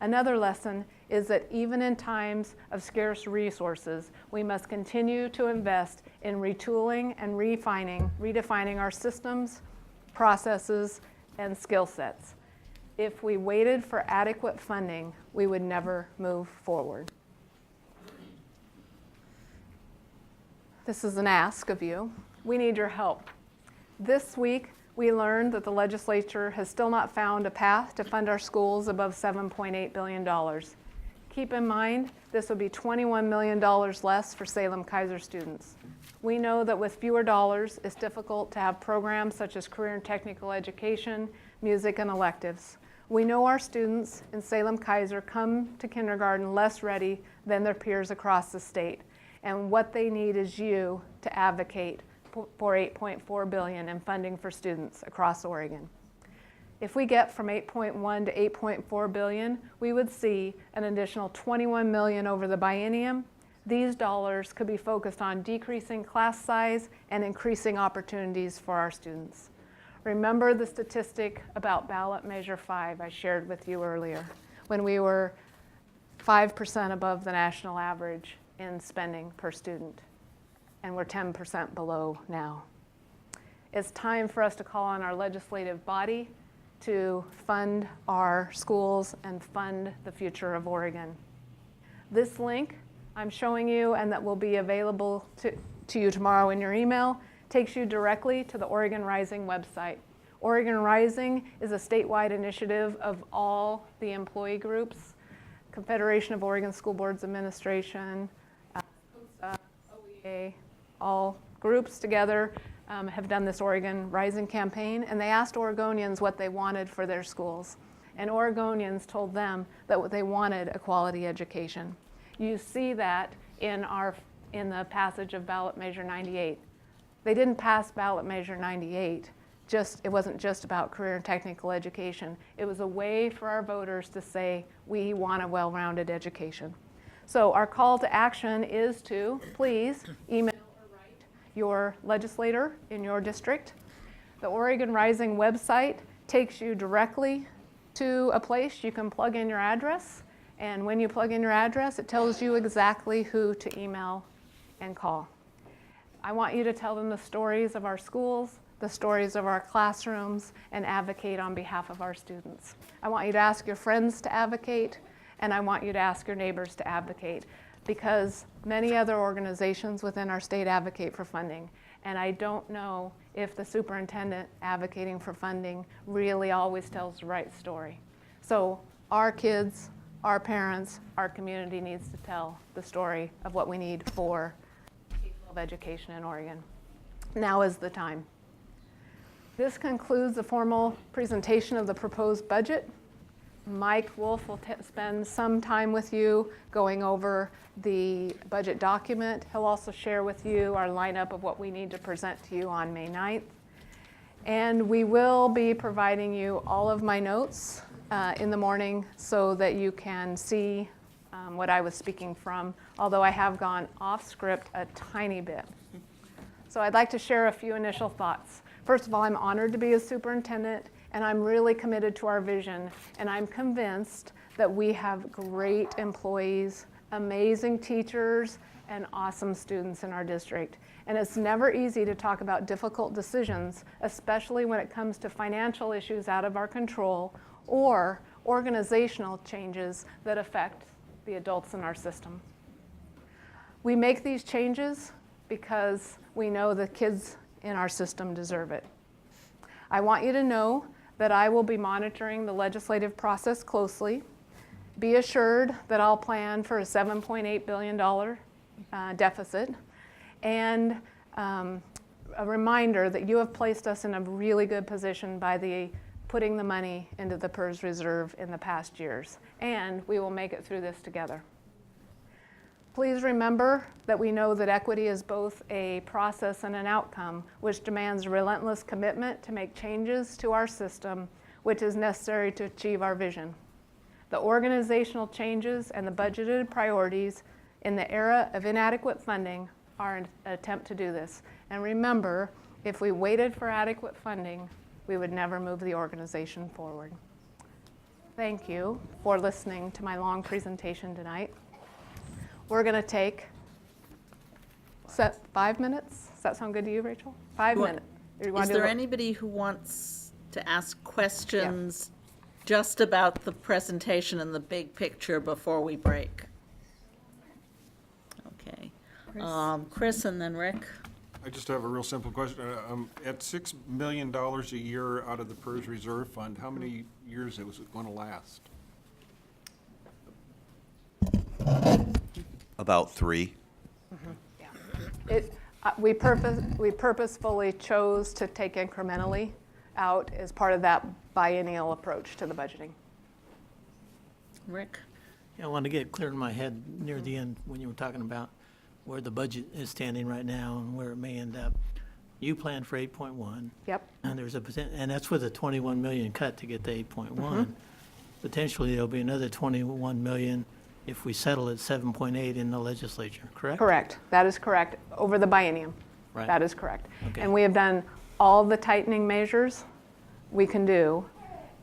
Another lesson is that even in times of scarce resources, we must continue to invest in retooling and redefining our systems, processes, and skill sets. If we waited for adequate funding, we would never move forward. This is an ask of you. We need your help. This week, we learned that the legislature has still not found a path to fund our schools above $7.8 billion. Keep in mind, this would be $21 million less for Salem Keizer students. We know that with fewer dollars, it's difficult to have programs such as career and technical education, music, and electives. We know our students in Salem Keizer come to kindergarten less ready than their peers across the state. And what they need is you to advocate for $8.4 billion in funding for students across Oregon. If we get from 8.1 to 8.4 billion, we would see an additional 21 million over the biennium. These dollars could be focused on decreasing class size and increasing opportunities for our students. Remember the statistic about ballot measure 5 I shared with you earlier, when we were 5% above the national average in spending per student, and we're 10% below now. It's time for us to call on our legislative body to fund our schools and fund the future of Oregon. This link I'm showing you, and that will be available to you tomorrow in your email, takes you directly to the Oregon Rising website. Oregon Rising is a statewide initiative of all the employee groups, Confederation of Oregon School Boards Administration, COSA, OEA, all groups together have done this Oregon Rising campaign, and they asked Oregonians what they wanted for their schools. And Oregonians told them that they wanted a quality education. You see that in the passage of ballot measure 98. They didn't pass ballot measure 98. It wasn't just about career and technical education. It was a way for our voters to say, we want a well-rounded education. So our call to action is to please email or write your legislator in your district. The Oregon Rising website takes you directly to a place you can plug in your address. And when you plug in your address, it tells you exactly who to email and call. I want you to tell them the stories of our schools, the stories of our classrooms, and advocate on behalf of our students. I want you to ask your friends to advocate, and I want you to ask your neighbors to advocate, because many other organizations within our state advocate for funding. And I don't know if the superintendent advocating for funding really always tells the right story. So our kids, our parents, our community needs to tell the story of what we need for K-12 education in Oregon. Now is the time. This concludes the formal presentation of the proposed budget. Mike Wolf will spend some time with you going over the budget document. He'll also share with you our lineup of what we need to present to you on May 9th. And we will be providing you all of my notes in the morning so that you can see what I was speaking from, although I have gone off script a tiny bit. So I'd like to share a few initial thoughts. First of all, I'm honored to be a superintendent, and I'm really committed to our vision, and I'm convinced that we have great employees, amazing teachers, and awesome students in our district. And it's never easy to talk about difficult decisions, especially when it comes to financial issues out of our control or organizational changes that affect the adults in our system. We make these changes because we know the kids in our system deserve it. I want you to know that I will be monitoring the legislative process closely. Be assured that I'll plan for a $7.8 billion deficit, and a reminder that you have placed us in a really good position by putting the money into the PERS reserve in the past years, and we will make it through this together. Please remember that we know that equity is both a process and an outcome, which demands relentless commitment to make changes to our system, which is necessary to achieve our vision. The organizational changes and the budgeted priorities in the era of inadequate funding are an attempt to do this. And remember, if we waited for adequate funding, we would never move the organization forward. Thank you for listening to my long presentation tonight. We're going to take 5 minutes. Does that sound good to you, Rachel? 5 minutes. Is there anybody who wants to ask questions just about the presentation and the big picture before we break? Okay. Chris and then Rick. I just have a real simple question. At $6 million a year out of the PERS Reserve Fund, how many years was it going to last? About 3. Yeah. We purposefully chose to take incrementally out as part of that biennial approach to the budgeting. Rick? Yeah, I wanted to get it clear in my head near the end when you were talking about where the budget is standing right now and where it may end up. you planned for 8.1, Yep. and there's and that's with a 21 million cut to get to 8.1. Potentially, there'll be another 21 million if we settle at 7.8 in the legislature, correct? Correct. That is correct. Over the biennium. Right. That is correct. Okay. And we have done all the tightening measures we can do,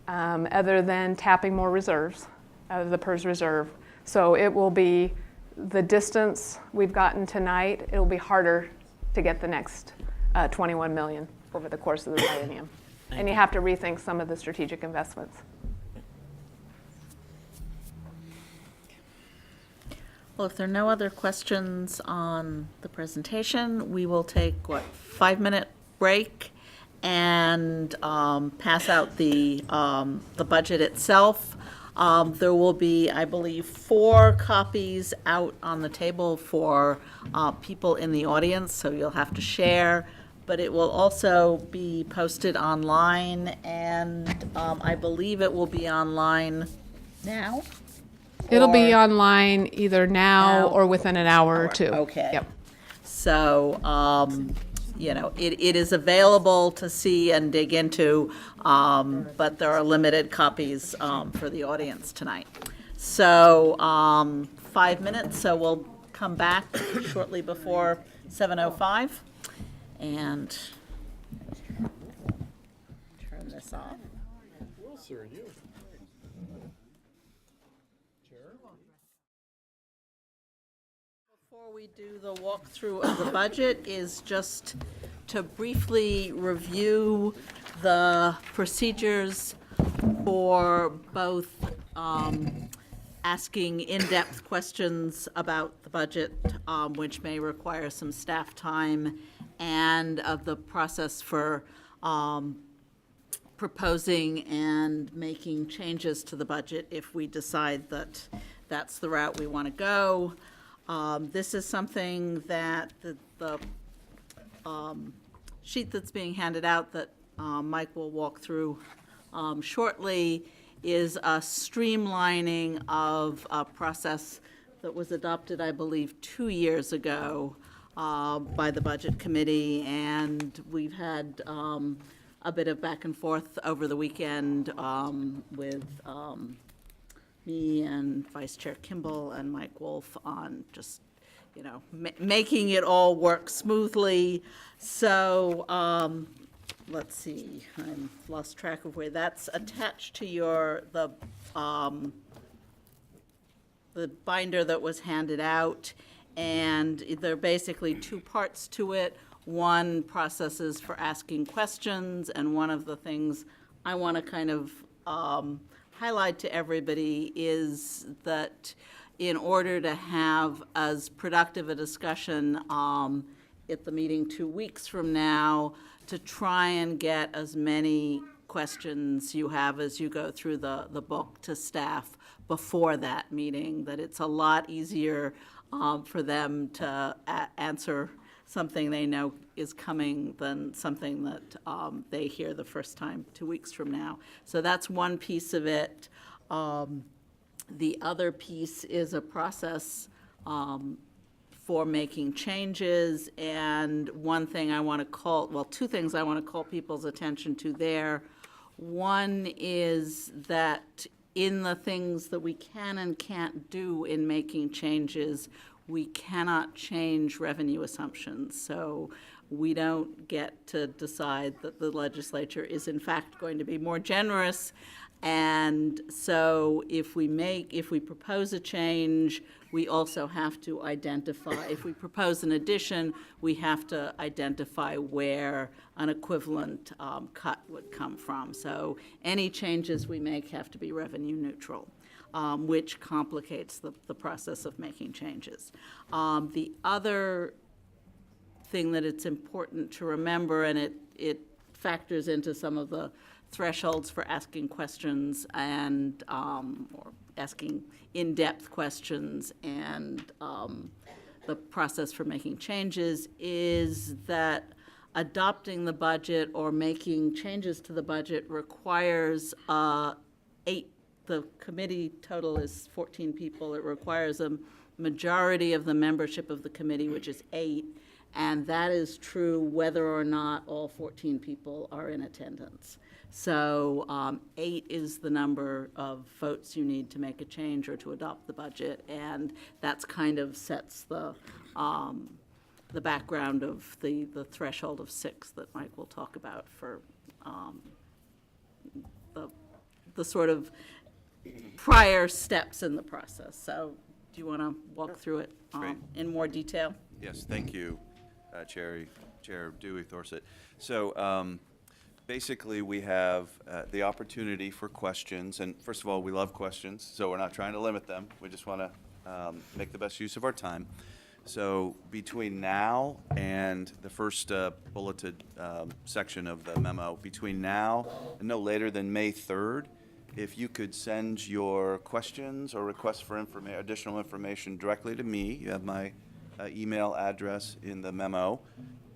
other than tapping more reserves out of the PERS reserve. So it will be the distance we've gotten tonight, it'll be harder to get the next 21 million over the course of the biennium. And you have to rethink some of the strategic investments. Well, if there are no other questions on the presentation, we will take, 5-minute break and pass out the budget itself. There will be, I believe, 4 copies out on the table for people in the audience, so you'll have to share. But it will also be posted online, and I believe it will be online now. It'll be or- online either now Now. or within an hour or two. Okay. Yep. So, it is available to see and dig into, but there are limited copies for the audience tonight. So, 5 minutes, so we'll come back shortly before 7:05 and turn this off. Before we do the walkthrough of the budget is just to briefly review the procedures for both asking in-depth questions about the budget, which may require some staff time, and of the process for proposing and making changes to the budget if we decide that that's the route we want to go. This is something that the sheet that's being handed out that Mike will walk through shortly is a streamlining of a process that was adopted, I believe, 2 years ago by the Budget Committee, and we've had a bit of back and forth over the weekend with me and Vice Chair Kimball and Mike Wolf on just, making it all work smoothly. So, let's see, I'm lost track of where that's attached to the binder that was handed out. And there are basically 2 parts to it. One, processes for asking questions, and one of the things I want to kind of highlight to everybody is that in order to have as productive a discussion at the meeting 2 weeks from now, to try and get as many questions you have as you go through the book to staff before that meeting, that it's a lot easier for them to answer something they know is coming than something that they hear the first time 2 weeks from now. So that's one piece of it. The other piece is a process for making changes, and one thing I want to call, well, 2 things I want to call people's attention to there. One is that in the things that we can and can't do in making changes, we cannot change revenue assumptions. So we don't get to decide that the legislature is in fact going to be more generous. And so if we propose a change, we also have to identify, if we propose an addition, we have to identify where an equivalent cut would come from. So any changes we make have to be revenue neutral, which complicates the process of making changes. The other thing that it's important to remember, and it factors into some of the thresholds for asking questions and or asking in-depth questions and the process for making changes, is that adopting the budget or making changes to the budget requires the committee total is 14 people. It requires a majority of the membership of the committee, which is 8, And that is true whether or not all 14 people are in attendance. So 8 is the number of votes you need to make a change or to adopt the budget, and that's kind of sets the background of the threshold of 6 that Mike will talk about for the sort of prior steps in the process. So do you want to walk through it Great. in more detail? Yes, thank you, Chair Dewey Thorset. So basically, we have the opportunity for questions. And first of all, we love questions, so we're not trying to limit them. We just want to make the best use of our time. So between now and the first bulleted section of the memo, between now and no later than May 3rd, if you could send your questions or requests for additional information directly to me. You have my email address in the memo.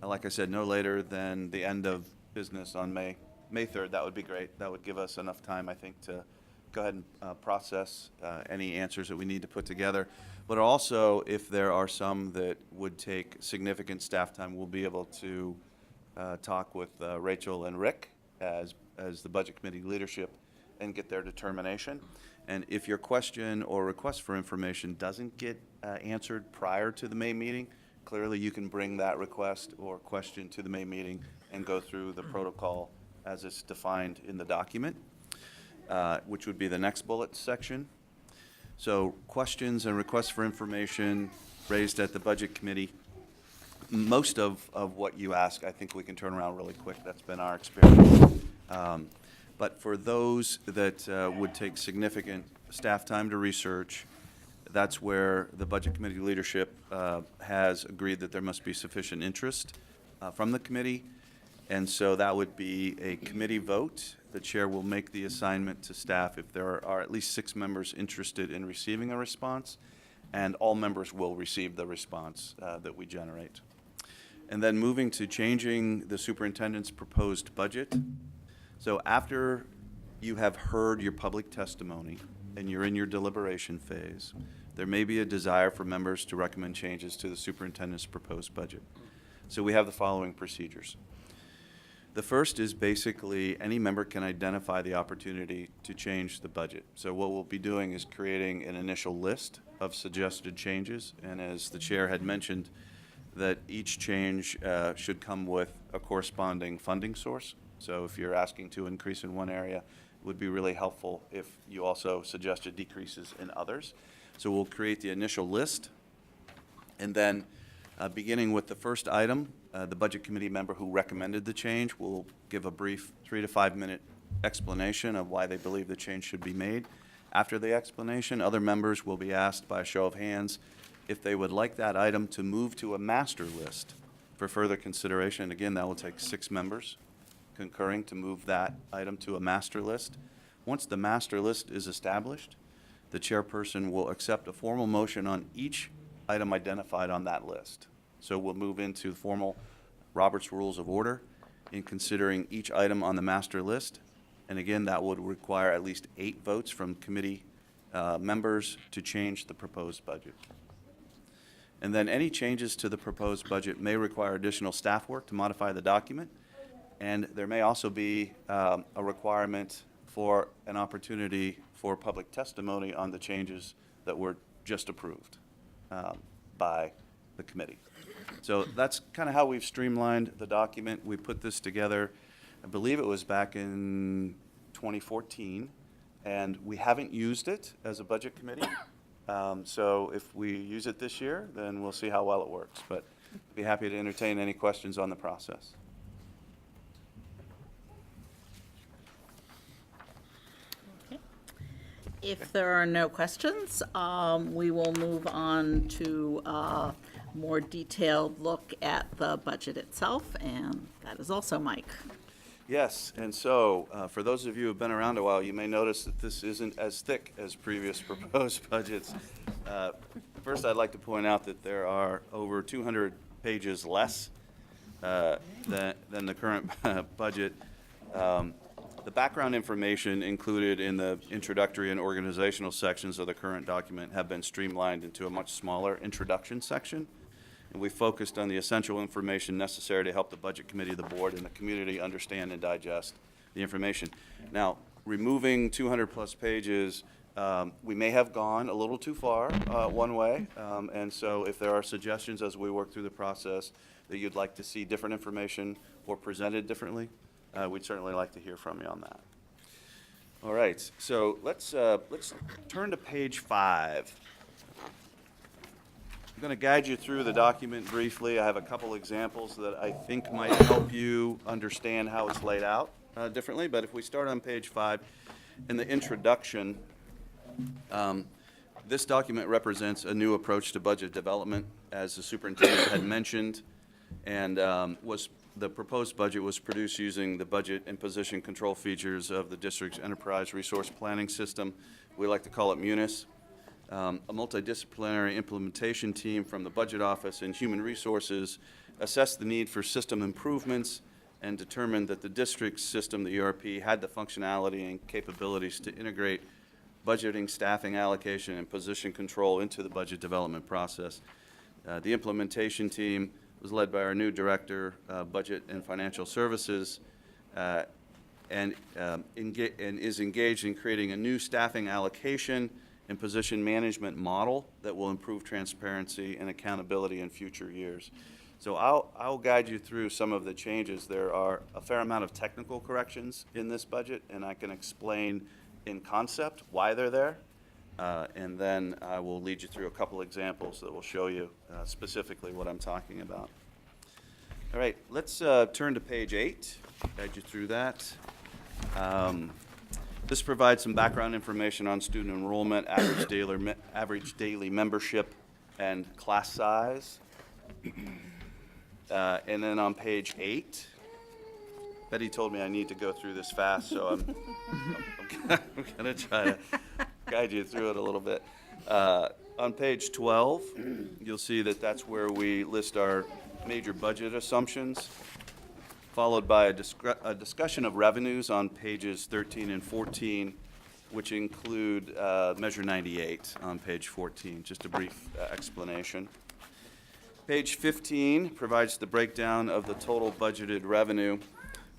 Like I said, no later than the end of business on May 3rd. That would be great. That would give us enough time, I think, to go ahead and process any answers that we need to put together. But also, if there are some that would take significant staff time, we'll be able to talk with Rachel and Rick as the Budget Committee leadership and get their determination. And if your question or request for information doesn't get answered prior to the May meeting, clearly you can bring that request or question to the May meeting and go through the protocol as it's defined in the document, which would be the next bullet section. So questions and requests for information raised at the Budget Committee. Most of what you ask, I think we can turn around really quick. That's been our experience. But for those that would take significant staff time to research, that's where the Budget Committee leadership has agreed that there must be sufficient interest from the committee. And so that would be a committee vote. The chair will make the assignment to staff if there are at least 6 members interested in receiving a response, and all members will receive the response that we generate. And then moving to changing the superintendent's proposed budget. So after you have heard your public testimony and you're in your deliberation phase, there may be a desire for members to recommend changes to the superintendent's proposed budget. So we have the following procedures. The first is basically any member can identify the opportunity to change the budget. So what we'll be doing is creating an initial list of suggested changes, and as the chair had mentioned, that each change should come with a corresponding funding source. So if you're asking to increase in one area, it would be really helpful if you also suggested decreases in others. So we'll create the initial list, and then beginning with the first item, the Budget Committee member who recommended the change will give a brief 3 to 5 minute explanation of why they believe the change should be made. After the explanation, other members will be asked by a show of hands if they would like that item to move to a master list for further consideration. Again, that will take 6 members concurring to move that item to a master list. Once the master list is established, the chairperson will accept a formal motion on each item identified on that list. So we'll move into formal Robert's Rules of Order in considering each item on the master list. And again, that would require at least 8 votes from committee members to change the proposed budget. And then any changes to the proposed budget may require additional staff work to modify the document. And there may also be a requirement for an opportunity for public testimony on the changes that were just approved by the committee. So that's kind of how we've streamlined the document. We put this together, I believe it was back in 2014, and we haven't used it as a budget committee. So if we use it this year, then we'll see how well it works. But I'd be happy to entertain any questions on the process. If there are no questions, we will move on to a more detailed look at the budget itself, and that is also Mike. Yes, and so for those of you who have been around a while, you may notice that this isn't as thick as previous proposed budgets. First, I'd like to point out that there are over 200 pages less than the current budget. The background information included in the introductory and organizational sections of the current document have been streamlined into a much smaller introduction section. and we focused on the essential information necessary to help the Budget Committee, the board, and the community understand and digest the information. Now, removing 200-plus pages, we may have gone a little too far one way, and so if there are suggestions as we work through the process that you'd like to see different information or presented differently, we'd certainly like to hear from you on that. All right, so let's turn to page 5. I'm going to guide you through the document briefly. I have a couple examples that I think might help you understand how it's laid out differently, but if we start on page 5, in the introduction, this document represents a new approach to budget development, as the superintendent had mentioned, and the proposed budget was produced using the budget and position control features of the district's enterprise resource planning system. We like to call it MUNIS. A multidisciplinary implementation team from the budget office and human resources assessed the need for system improvements and determined that the district's system, the ERP, had the functionality and capabilities to integrate budgeting, staffing allocation, and position control into the budget development process. The implementation team was led by our new director, Budget and Financial Services, and is engaged in creating a new staffing allocation and position management model that will improve transparency and accountability in future years. So I'll guide you through some of the changes. There are a fair amount of technical corrections in this budget, and I can explain in concept why they're there. And then I will lead you through a couple examples that will show you specifically what I'm talking about. All right, let's turn to page 8, guide you through that. This provides some background information on student enrollment, average daily membership, and class size. And then on page 8, Betty told me I need to go through this fast, so I'm going to try to guide you through it a little bit. On page 12, you'll see that that's where we list our major budget assumptions, followed by a discussion of revenues on pages 13 and 14, which include Measure 98 on page 14, just a brief explanation. Page 15 provides the breakdown of the total budgeted revenue,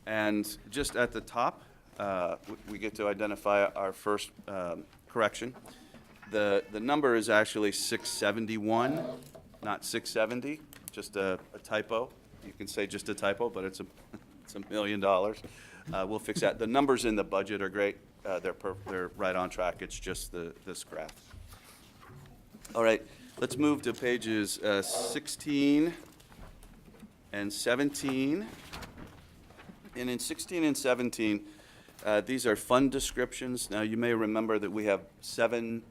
and just at the top, we get to identify our first correction. The number is actually 671, not 670, just a typo. You can say just a typo, but it's $1 million. We'll fix that. The numbers in the budget are great. They're right on track. It's just this graph. All right, let's move to pages 16 and 17. And in 16 and 17, these are fund descriptions. Now, you may remember that we have 7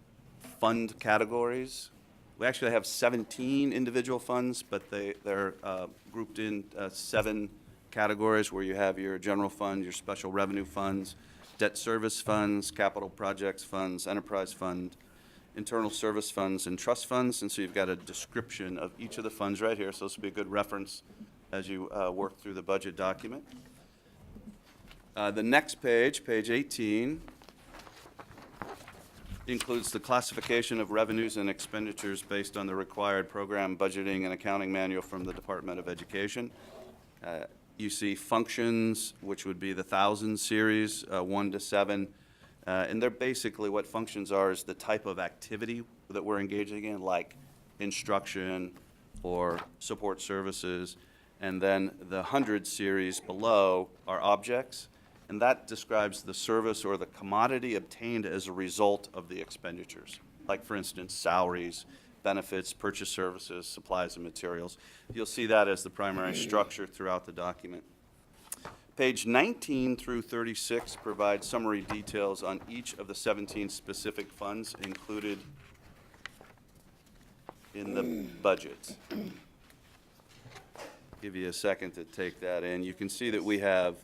fund categories. We actually have 17 individual funds, but they're grouped in 7 categories where you have your general fund, your special revenue funds, debt service funds, capital projects funds, enterprise fund, internal service funds, and trust funds. And so you've got a description of each of the funds right here. So this will be a good reference as you work through the budget document. The next page, page 18, includes the classification of revenues and expenditures based on the required program budgeting and accounting manual from the Department of Education. You see functions, which would be the 1000 series, 1 to 7. And they're basically, what functions are is the type of activity that we're engaging in, like instruction or support services. And then the 100 series below are objects. And that describes the service or the commodity obtained as a result of the expenditures. Like, for instance, salaries, benefits, purchase services, supplies, and materials. You'll see that as the primary structure throughout the document. Page 19 through 36 provide summary details on each of the 17 specific funds included in the budget. Give you a second to take that in. You can see that we have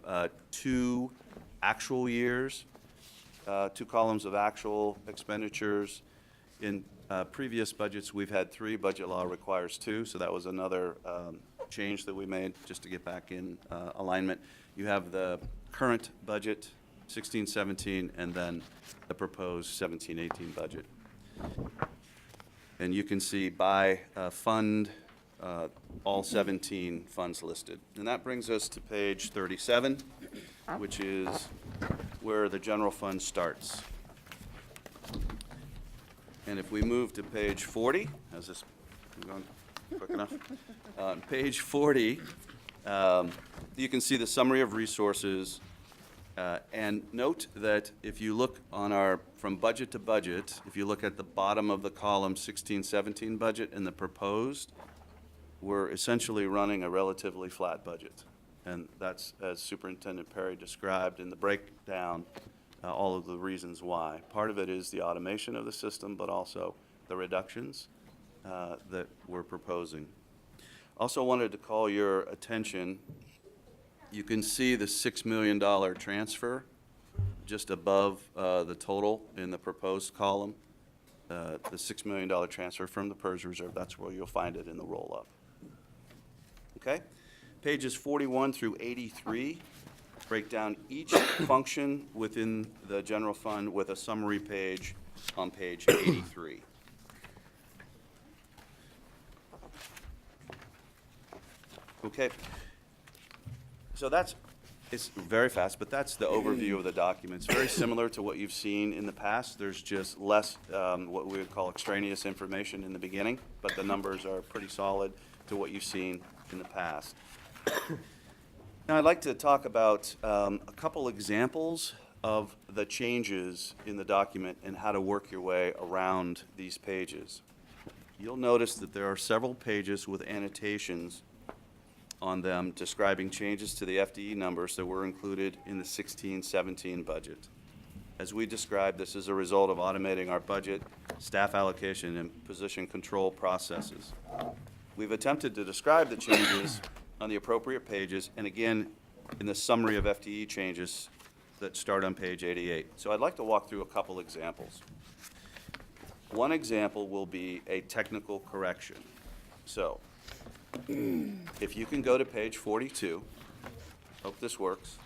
2 actual years, 2 columns of actual expenditures. In previous budgets, we've had 3. Budget law requires 2, so that was another change that we made just to get back in alignment. You have the current budget, 16-17, and then the proposed 17-18 budget. And you can see by fund all 17 funds listed. And that brings us to page 37, which is where the general fund starts. And if we move to page 40, has this been going quick enough? On page 40, you can see the summary of resources. And note that if you look on our, from budget to budget, if you look at the bottom of the column 16-17 budget and the proposed, we're essentially running a relatively flat budget. And that's, as Superintendent Perry described in the breakdown, all of the reasons why. Part of it is the automation of the system, but also the reductions that we're proposing. Also wanted to call your attention, you can see the $6 million transfer just above the total in the proposed column. The $6 million transfer from the PERS reserve, that's where you'll find it in the roll-up. Okay? Pages 41 through 83 break down each function within the general fund with a summary page on page 83. Okay? So that's, it's very fast, but that's the overview of the document. It's very similar to what you've seen in the past. There's just less what we would call extraneous information in the beginning, but the numbers are pretty solid to what you've seen in the past. Now, I'd like to talk about a couple examples of the changes in the document and how to work your way around these pages. You'll notice that there are several pages with annotations on them describing changes to the FTE numbers that were included in the 16-17 budget. As we described, this is a result of automating our budget, staff allocation, and position control processes. We've attempted to describe the changes on the appropriate pages, and again, in the summary of FTE changes that start on page 88. So I'd like to walk through a couple examples. One example will be a technical correction. So, if you can go to page 42, hope this works.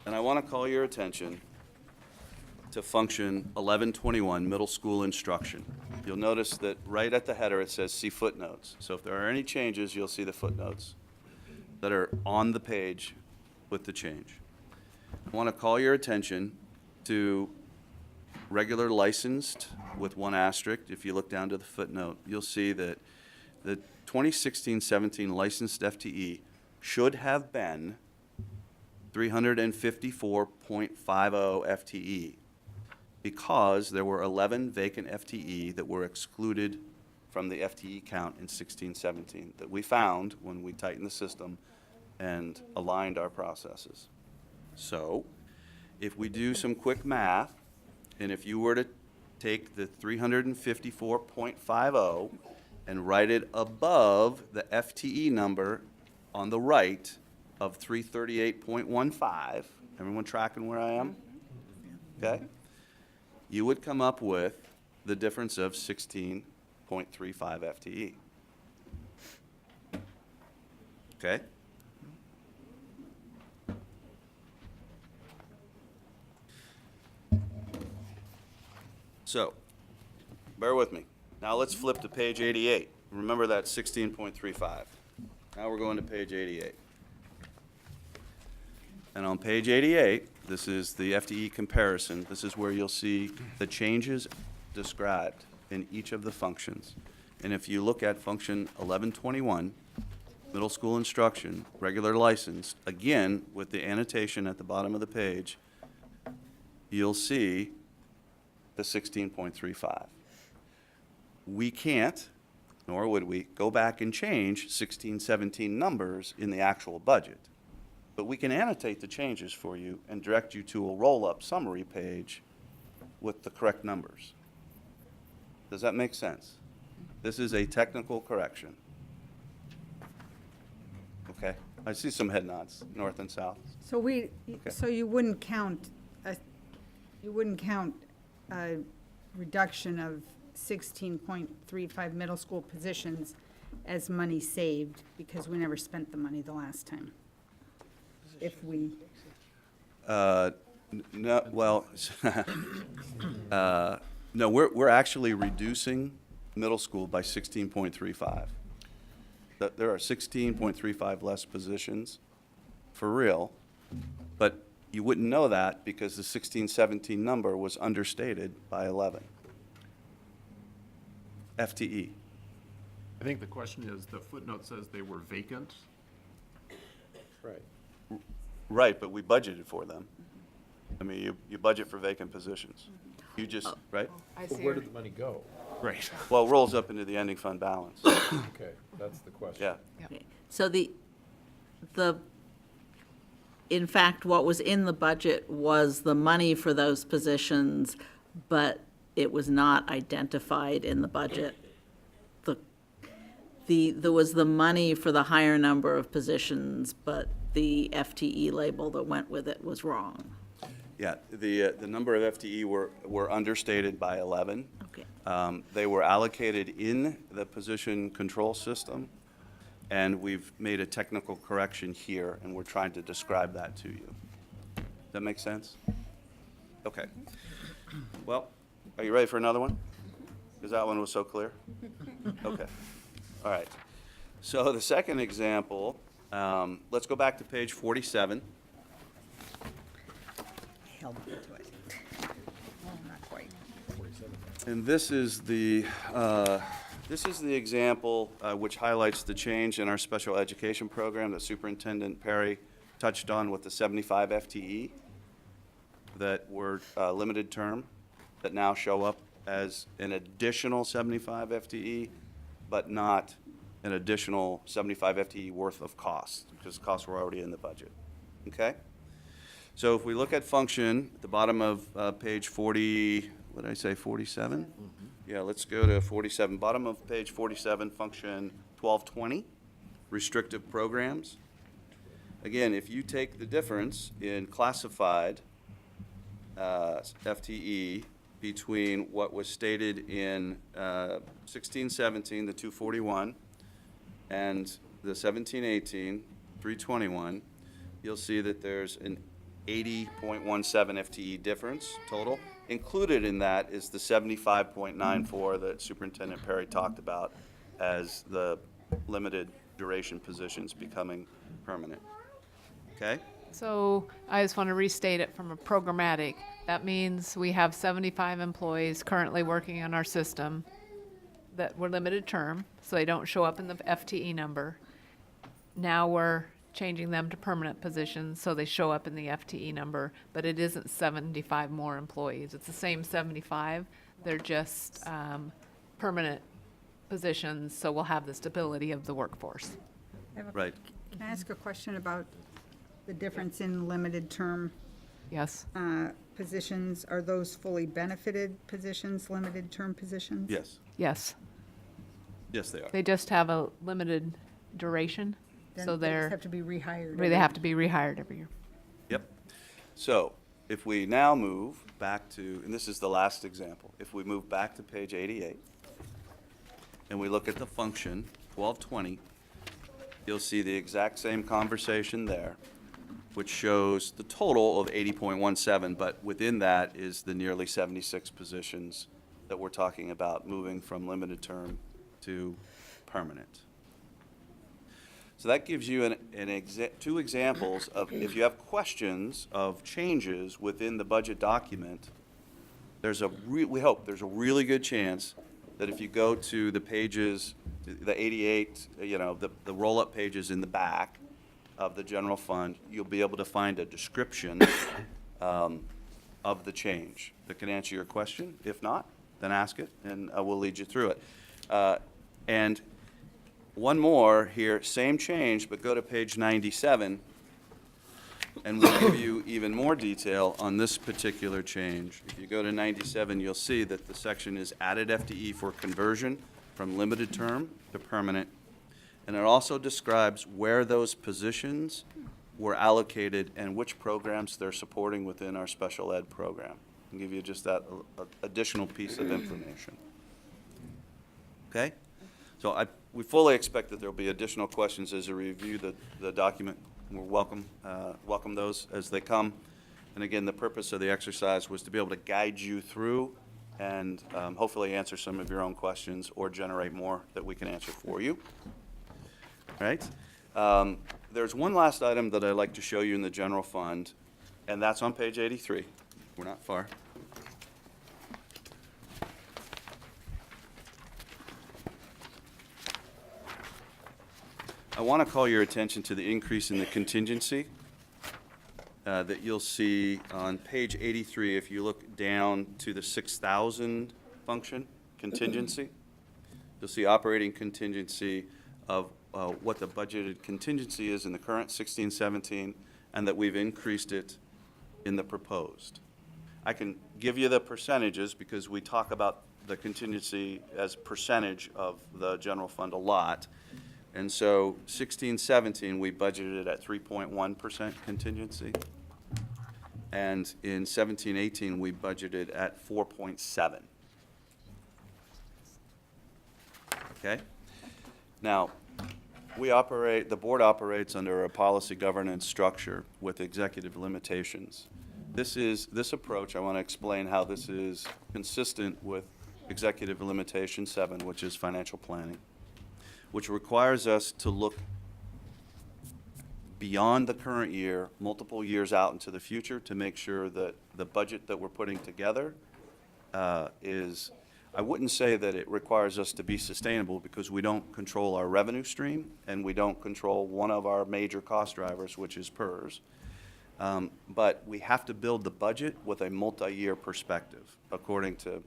And I want to call your attention to function 1121, middle school instruction. You'll notice that right at the header it says see footnotes. So if there are any changes, you'll see the footnotes that are on the page with the change. I want to call your attention to regular licensed with one asterisk. If you look down to the footnote, you'll see that the 2016-17 licensed FTE should have been 354.50 FTE because there were 11 vacant FTE that were excluded from the FTE count in 16-17 that we found when we tightened the system and aligned our processes. So if we do some quick math, and if you were to take the 354.50 and write it above the FTE number on the right of 338.15, everyone tracking where I am? Okay? You would come up with the difference of 16.35 FTE. Okay? So, bear with me. Now let's flip to page 88. Remember that 16.35. Now we're going to page 88. And on page 88, this is the FTE comparison. This is where you'll see the changes described in each of the functions. And if you look at function 1121, middle school instruction, regular licensed, again, with the annotation at the bottom of the page, you'll see the 16.35. We can't, nor would we, go back and change 16-17 numbers in the actual budget. But we can annotate the changes for you and direct you to a roll-up summary page with the correct numbers. Does that make sense? This is a technical correction. Okay? I see some head nods, north and south. So so you wouldn't count a reduction of 16.35 middle school positions as money saved because we never spent the money the last time. If we, No, well, no, we're actually reducing middle school by 16.35. There are 16.35 less positions, for real, but you wouldn't know that because the 16-17 number was understated by 11. FTE. I think the question is, the footnote says they were vacant. Right. Right, but we budgeted for them. I mean, you budget for vacant positions. You just, right? I But see. where did the money go? Right. Well, it rolls up into the ending fund balance. Okay, that's the question. Yeah. Okay. So in fact, what was in the budget was the money for those positions, but it was not identified in the budget. There was the money for the higher number of positions, but the FTE label that went with it was wrong. Yeah, the number of FTE were understated by 11. Okay. They were allocated in the position control system, and we've made a technical correction here, and we're trying to describe that to you. Does that make sense? Okay. Well, are you ready for another one? Because that one was so clear? Okay. All right. So the second example, let's go back to page 47. Held on to it. Oh, not quite. And this is the example which highlights the change in our special education program that Superintendent Perry touched on with the 75 FTE that were limited term, that now show up as an additional 75 FTE, but not an additional 75 FTE worth of costs, because costs were already in the budget. Okay? So if we look at function, at the bottom of page 40, what did I say, 47? Yeah, let's go to 47. Bottom of page 47, function 1220, restrictive programs. Again, if you take the difference in classified FTE between what was stated in 16-17, the 241, and the 17-18, 321, you'll see that there's an 80.17 FTE difference total. Included in that is the 75.94 that Superintendent Perry talked about as the limited duration positions becoming permanent. Okay? So I just want to restate it from a programmatic. That means we have 75 employees currently working on our system that were limited term, so they don't show up in the FTE number. Now we're changing them to permanent positions, so they show up in the FTE number, but it isn't 75 more employees. It's the same 75. They're just permanent positions, so we'll have the stability of the workforce. Right. Can I ask a question about the difference in limited term Yes? positions? Are those fully benefited positions, limited term positions? Yes. Yes. Yes, they are. They just have a limited duration, Then so they just they're, have to be rehired. they have to be rehired every year. Yep. So if we now move back to, and this is the last example, if we move back to page 88 and we look at the function 1220, you'll see the exact same conversation there, which shows the total of 80.17, but within that is the nearly 76 positions that we're talking about moving from limited term to permanent. So that gives you two examples of, if you have questions of changes within the budget document, we hope there's a really good chance that if you go to the pages, the 88, the roll-up pages in the back of the general fund, you'll be able to find a description of the change that can answer your question. If not, then ask it, and we'll lead you through it. And one more here, same change, but go to page 97, and we'll give you even more detail on this particular change. If you go to 97, you'll see that the section is added FTE for conversion from limited term to permanent. And it also describes where those positions were allocated and which programs they're supporting within our special ed program. I'll give you just that additional piece of information. Okay? So we fully expect that there'll be additional questions as you review the document. We'll welcome those as they come. And again, the purpose of the exercise was to be able to guide you through and hopefully answer some of your own questions or generate more that we can answer for you. All right? There's one last item that I'd like to show you in the general fund, and that's on page 83. We're not far. I want to call your attention to the increase in the contingency that you'll see on page 83. If you look down to the 6,000 function, contingency, you'll see operating contingency of what the budgeted contingency is in the current 16-17, and that we've increased it in the proposed. I can give you the percentages because we talk about the contingency as percentage of the general fund a lot. And so 16-17, we budgeted at 3.1% contingency. And in 17-18, we budgeted at 4.7. Okay? Now, the board operates under a policy governance structure with executive limitations. This approach, I want to explain how this is consistent with executive limitation 7, which is financial planning, which requires us to look beyond the current year, multiple years out into the future, to make sure that the budget that we're putting together is, I wouldn't say that it requires us to be sustainable because we don't control our revenue stream and we don't control one of our major cost drivers, which is PERS. But we have to build the budget with a multi-year perspective, according to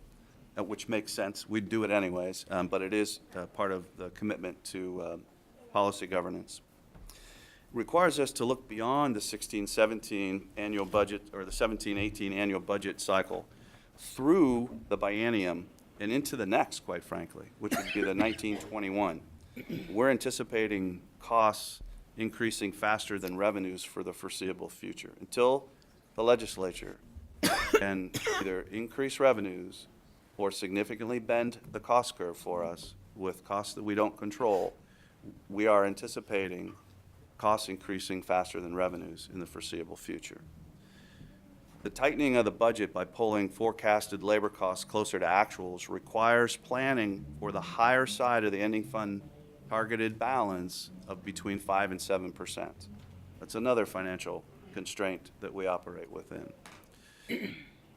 which makes sense. We'd do it anyways, but it is part of the commitment to policy governance. Requires us to look beyond the 16-17 annual budget or the 17-18 annual budget cycle through the biennium and into the next, quite frankly, which would be the 19-21. We're anticipating costs increasing faster than revenues for the foreseeable future until the legislature can either increase revenues or significantly bend the cost curve for us with costs that we don't control. We are anticipating costs increasing faster than revenues in the foreseeable future. The tightening of the budget by pulling forecasted labor costs closer to actuals requires planning for the higher side of the ending fund targeted balance of between 5 and 7%. That's another financial constraint that we operate within,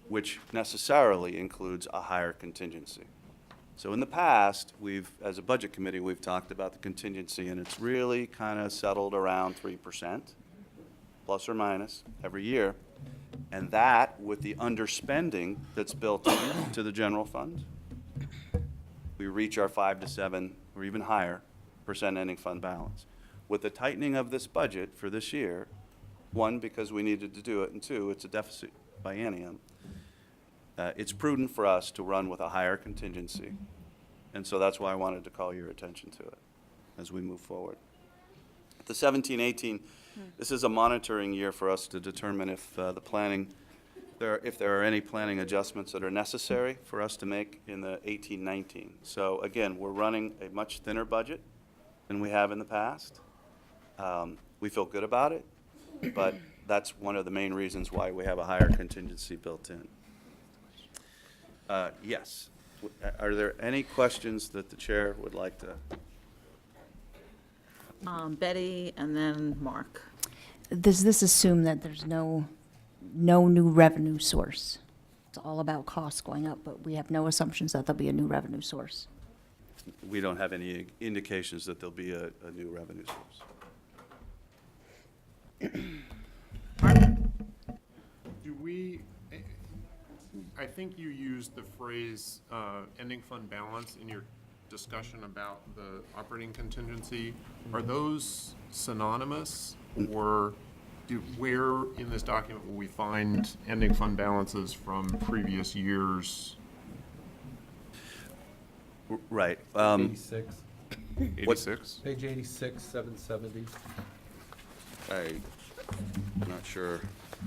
which necessarily includes a higher contingency. So in the past, as a budget committee, we've talked about the contingency, and it's really kind of settled around 3%, plus or minus, every year. And that, with the underspending that's built into the general fund, we reach our 5 to 7 or even higher percent ending fund balance. With the tightening of this budget for this year, one, because we needed to do it, and two, it's a deficit biennium, it's prudent for us to run with a higher contingency. And so that's why I wanted to call your attention to it as we move forward. The 17-18, this is a monitoring year for us to determine if if there are any planning adjustments that are necessary for us to make in the 18-19. So again, we're running a much thinner budget than we have in the past. We feel good about it, but that's one of the main reasons why we have a higher contingency built in. Yes. Are there any questions that the chair would like to? Betty and then Mark. Does this assume that there's no new revenue source? It's all about costs going up, but we have no assumptions that there'll be a new revenue source. We don't have any indications that there'll be a new revenue source. Do we, I think you used the phrase ending fund balance in your discussion about the operating contingency. Are those synonymous, or where in this document will we find ending fund balances from previous years? Right. 86, 86? page 86, 770. I'm not sure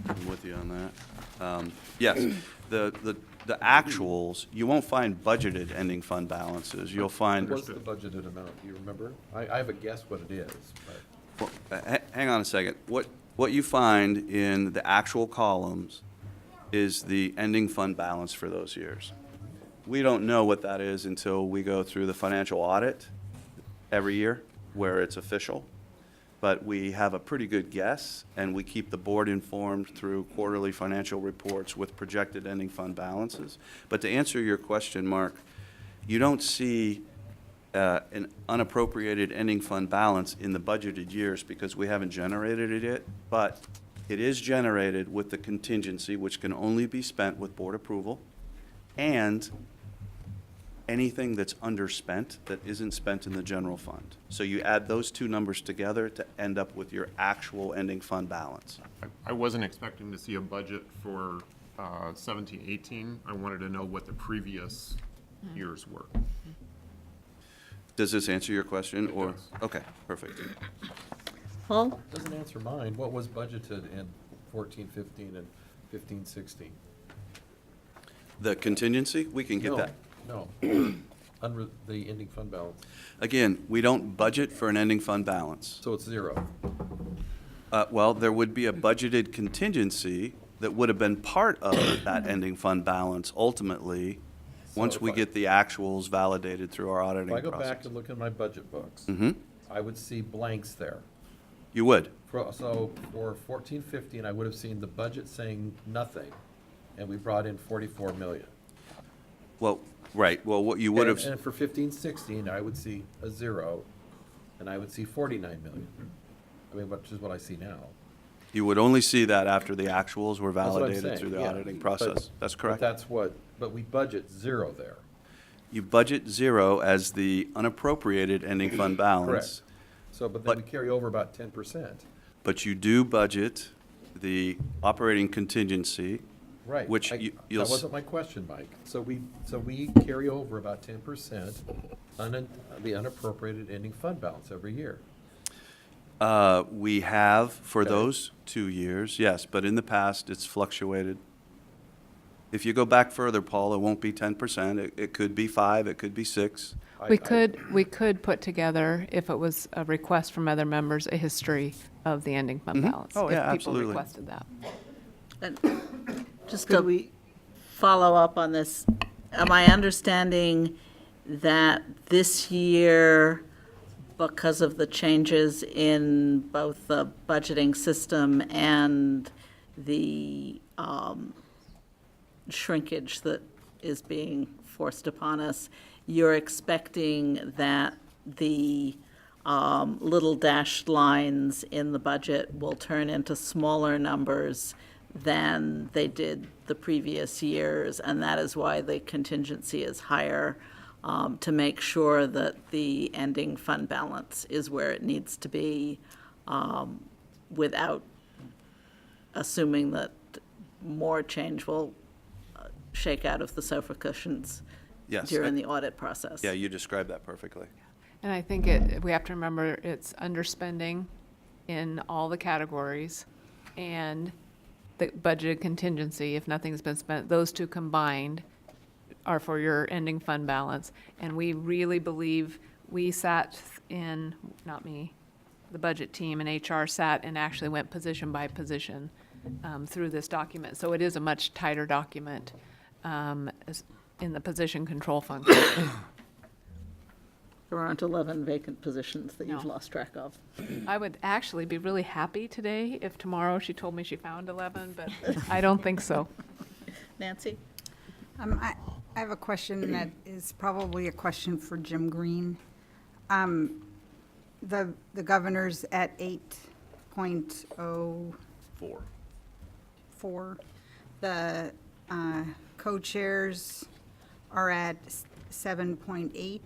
I'm with you on that. Yes, the actuals, you won't find budgeted ending fund balances. You'll find, What's the budgeted amount? Do you remember? I have a guess what it is, but hang on a second. What you find in the actual columns is the ending fund balance for those years. We don't know what that is until we go through the financial audit every year, where it's official. But we have a pretty good guess, and we keep the board informed through quarterly financial reports with projected ending fund balances. But to answer your question, Mark, you don't see an unappropriated ending fund balance in the budgeted years because we haven't generated it yet, but it is generated with the contingency, which can only be spent with board approval, and anything that's underspent that isn't spent in the general fund. So you add those two numbers together to end up with your actual ending fund balance. I wasn't expecting to see a budget for 17, 18. I wanted to know what the previous years were. Does this answer your question, or? does. Okay, perfect. Paul? Doesn't answer mine. What was budgeted in 14, 15, and 15, 16? The contingency, we can get No, that. No, the ending fund balance. Again, we don't budget for an ending fund balance. So it's 0. Well, there would be a budgeted contingency that would have been part of that ending fund balance ultimately, once if we I- get the actuals validated through our auditing If I process. go back and look at my budget books, Mm-hmm, I would see blanks there. you would. So for 14, 15, I would have seen the budget saying nothing, and we brought in 44 million. Well, right, well, what you would have. And for 15, 16, I would see a 0, and I would see 49 million. I mean, which is what I see now. You would only see that after the actuals were That's what I'm validated saying, through the yeah. auditing But- process. That's correct. But we budget 0 there. You budget 0 as the unappropriated ending fund balance. Correct. So, but then we carry over about 10%. But you do budget the operating contingency, Right. which you'll. That wasn't my question, Mike. So we carry over about 10% the unappropriated ending fund balance every year. We have for Okay. those 2 years, yes, but in the past, it's fluctuated. If you go back further, Paul, it won't be 10%. It could be 5, it could be 6. We could put together, if it was a request from other members, a history of the ending fund balance. Oh, yeah, If absolutely. people requested that. And just to follow up on this, am I understanding that this year, because of the changes in both the budgeting system and the shrinkage that is being forced upon us, you're expecting that the little dashed lines in the budget will turn into smaller numbers than they did the previous years, and that is why the contingency is higher, to make sure that the ending fund balance is where it needs to be, without assuming that more change will shake out of the sofa cushions Yes. during the audit process. Yeah, you described that perfectly. And I think we have to remember it's underspending in all the categories and the budgeted contingency, if nothing's been spent, those two combined are for your ending fund balance. And we really believe, we sat in, not me, the budget team and HR sat and actually went position by position through this document. So it is a much tighter document in the position control function. There aren't 11 vacant positions that you've No. lost track of. I would actually be really happy today if tomorrow she told me she found 11, but I don't think so. Nancy? I have a question that is probably a question for Jim Green. The governor's at 8.04. The co-chairs are at 7.8.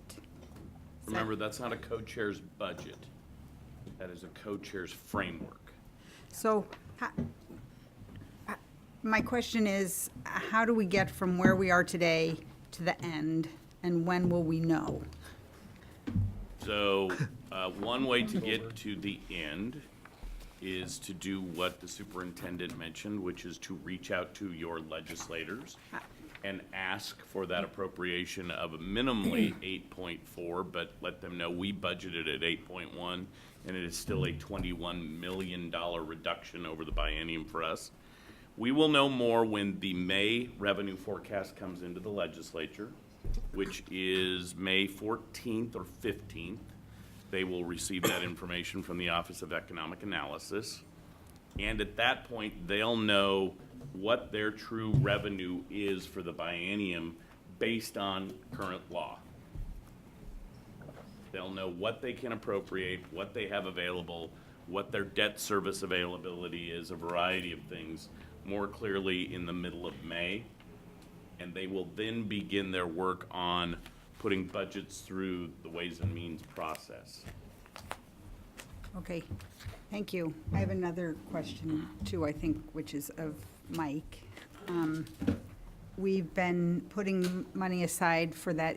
Remember, that's not a co-chair's budget. That is a co-chair's framework. So, my question is, how do we get from where we are today to the end, and when will we know? So, one way to get to the end is to do what the superintendent mentioned, which is to reach out to your legislators and ask for that appropriation of minimally 8.4, but let them know we budgeted at 8.1, and it is still a $21 million reduction over the biennium for us. We will know more when the May revenue forecast comes into the legislature, which is May 14th or 15th. They will receive that information from the Office of Economic Analysis. And at that point, they'll know what their true revenue is for the biennium based on current law. They'll know what they can appropriate, what they have available, what their debt service availability is, a variety of things, more clearly in the middle of May. And they will then begin their work on putting budgets through the Ways and Means process. Okay, thank you. I have another question too, I think, which is of Mike. We've been putting money aside for that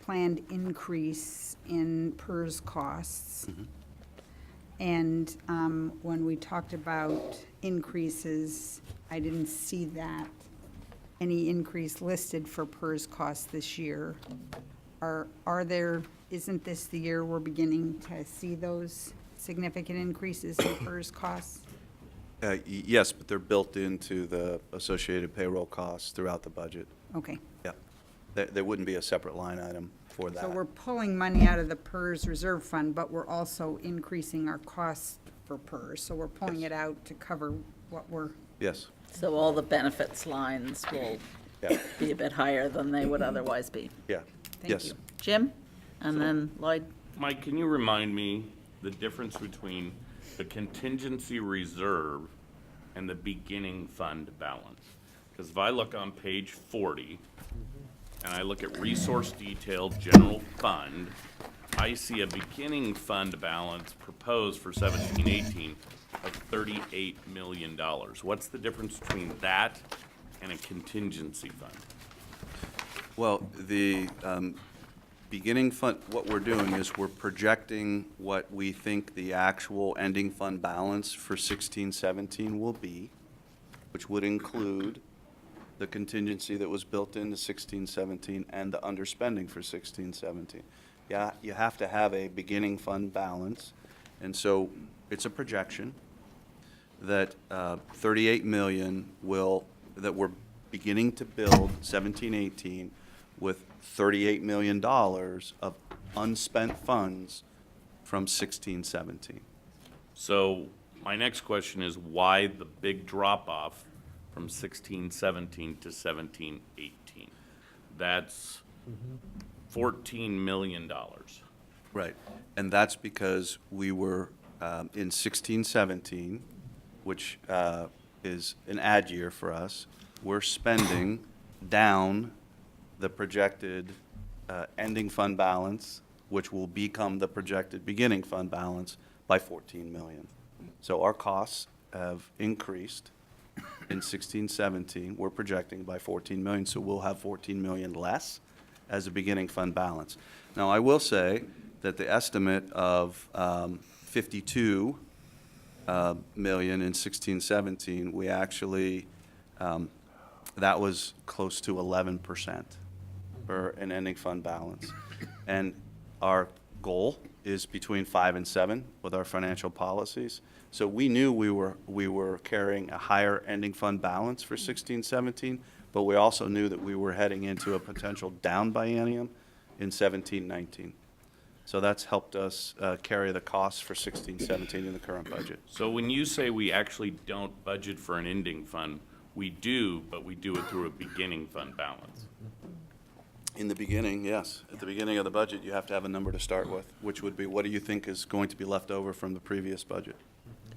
planned increase in PERS costs. And when we talked about increases, I didn't see that, any increase listed for PERS costs this year. Are there, isn't this the year we're beginning to see those significant increases in PERS costs? Yes, but they're built into the associated payroll costs throughout the budget. Okay, Yeah. There wouldn't be a separate line item for that. so we're pulling money out of the PERS reserve fund, but we're also increasing our costs for PERS. So we're pulling it out to cover what we're, Yes. So all the benefits lines will Yeah. be a bit higher than they would otherwise be. Yeah. Thank Yes. you. Jim? And then Lloyd? Mike, can you remind me the difference between the contingency reserve and the beginning fund balance? Because if I look on page 40, and I look at resource detail general fund, I see a beginning fund balance proposed for 17-18 of $38 million. What's the difference between that and a contingency fund? Well, the beginning fund, what we're doing is we're projecting what we think the actual ending fund balance for 16-17 will be, which would include the contingency that was built into 16-17 and the underspending for 16-17. Yeah, you have to have a beginning fund balance, and so it's a projection that 38 million that we're beginning to build 17-18 with $38 million of unspent funds from 16-17. So my next question is why the big drop-off from 16-17 to 17-18? That's $14 million. Right, and that's because we were in 16-17, which is an ad year for us, we're spending down the projected ending fund balance, which will become the projected beginning fund balance, by 14 million. So our costs have increased in 16-17. We're projecting by 14 million, so we'll have 14 million less as a beginning fund balance. Now, I will say that the estimate of 52 million in 16-17, we actually, that was close to 11% for an ending fund balance. And our goal is between 5 and 7 with our financial policies. So we knew we were carrying a higher ending fund balance for 16-17, but we also knew that we were heading into a potential down biennium in 17-19. So that's helped us carry the costs for 16-17 in the current budget. So when you say we actually don't budget for an ending fund, we do, but we do it through a beginning fund balance. In the beginning, yes. At the beginning of the budget, you have to have a number to start with, which would be, what do you think is going to be left over from the previous budget?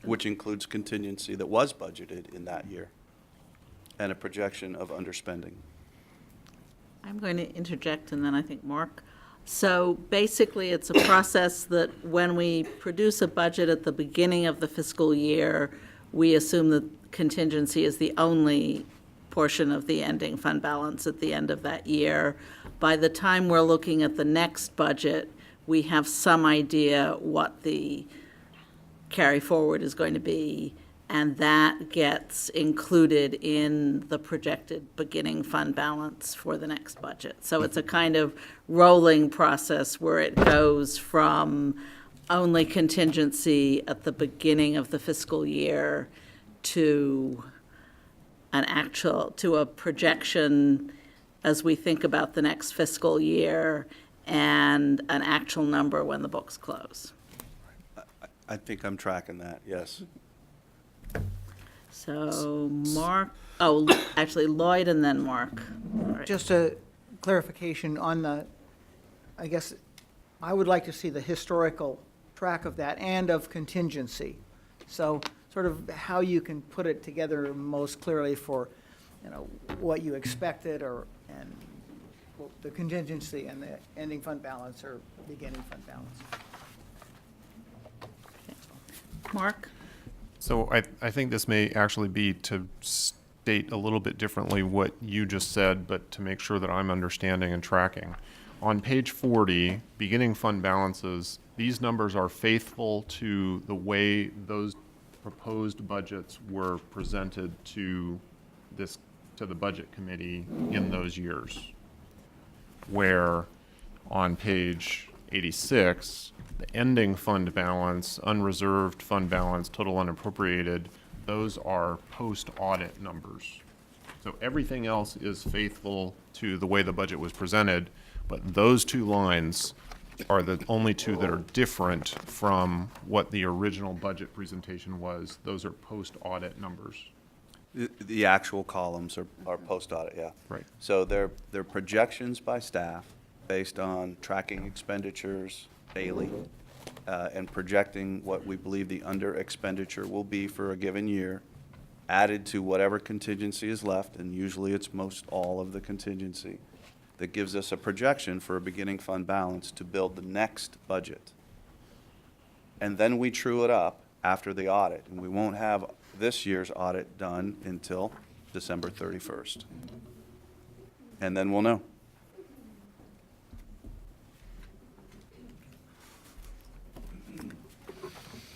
Which includes contingency that was budgeted in that year, and a projection of underspending. I'm going to interject, and then I think Mark. So basically, it's a process that when we produce a budget at the beginning of the fiscal year, we assume that contingency is the only portion of the ending fund balance at the end of that year. By the time we're looking at the next budget, we have some idea what the carry forward is going to be, and that gets included in the projected beginning fund balance for the next budget. So it's a kind of rolling process where it goes from only contingency at the beginning of the fiscal year to a projection as we think about the next fiscal year and an actual number when the books close. I think I'm tracking that, yes. So Mark, actually Lloyd and then Mark. All right. Just a clarification on the, I guess, I would like to see the historical track of that and of contingency. So sort of how you can put it together most clearly for, what you expected and the contingency and the ending fund balance or beginning fund balance. Mark? So I think this may actually be to state a little bit differently what you just said, but to make sure that I'm understanding and tracking. On page 40, beginning fund balances, these numbers are faithful to the way those proposed budgets were presented to the budget committee in those years. Where on page 86, the ending fund balance, unreserved fund balance, total unappropriated, those are post-audit numbers. So everything else is faithful to the way the budget was presented, but those two lines are the only two that are different from what the original budget presentation was. Those are post-audit numbers. The actual columns are post-audit, yeah. Right. So they're projections by staff based on tracking expenditures daily and projecting what we believe the under expenditure will be for a given year, added to whatever contingency is left, and usually it's most all of the contingency. That gives us a projection for a beginning fund balance to build the next budget. And then we true it up after the audit, and we won't have this year's audit done until December 31st. And then we'll know.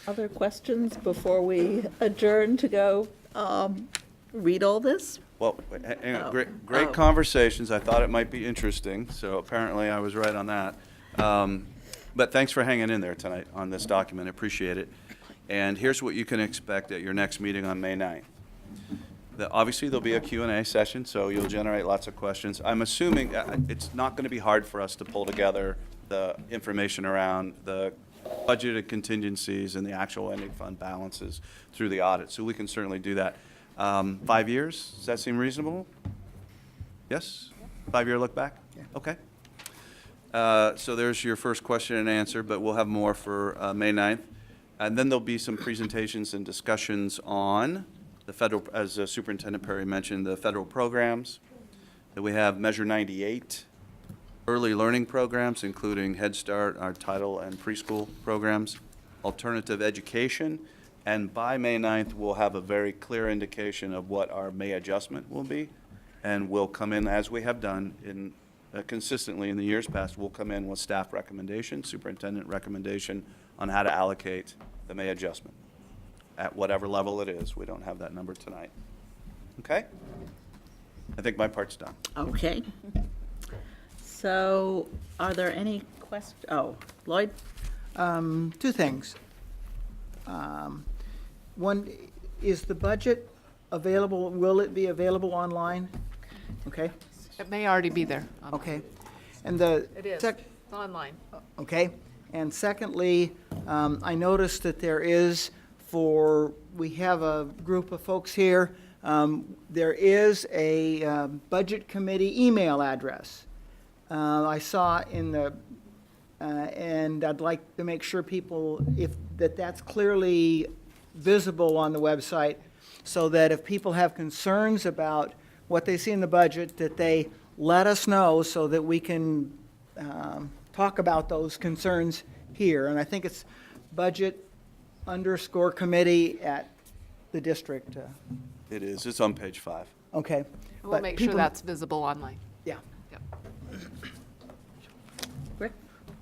Other questions before we adjourn to go read all this? Well, hang on. Oh. Great conversations. I thought it might be interesting, so apparently I was right on that. But thanks for hanging in there tonight on this document. I appreciate it. And here's what you can expect at your next meeting on May 9th. Obviously, there'll be a Q&A session, so you'll generate lots of questions. I'm assuming it's not going to be hard for us to pull together the information around the budgeted contingencies and the actual ending fund balances through the audit, so we can certainly do that. 5 years, does that seem reasonable? Yes? 5-year look back? Yeah. Okay. So there's your first question and answer, but we'll have more for May 9th. And then there'll be some presentations and discussions on the federal, as Superintendent Perry mentioned, the federal programs. That we have Measure 98, early learning programs, including Head Start, our title and preschool programs, alternative education, and by May 9th, we'll have a very clear indication of what our May adjustment will be, and we'll come in, as we have done in consistently in the years past, we'll come in with staff recommendation, superintendent recommendation on how to allocate the May adjustment at whatever level it is. We don't have that number tonight. Okay? I think my part's done. Okay. So are there any questions? Oh, Lloyd? Two things. One, is the budget available, will it be available online? Okay, It may already be there. okay. And the. It is. sec- It's online. Okay, and secondly, I noticed that there is we have a group of folks here, there is a budget committee email address. I saw in the, and I'd like to make sure people, that's clearly visible on the website, so that if people have concerns about what they see in the budget, that they let us know so that we can talk about those concerns here. And I think it's budget_committee at the district. It is. It's on page 5. Okay. We'll but make sure people- that's visible online. Yeah. Yep. Rick?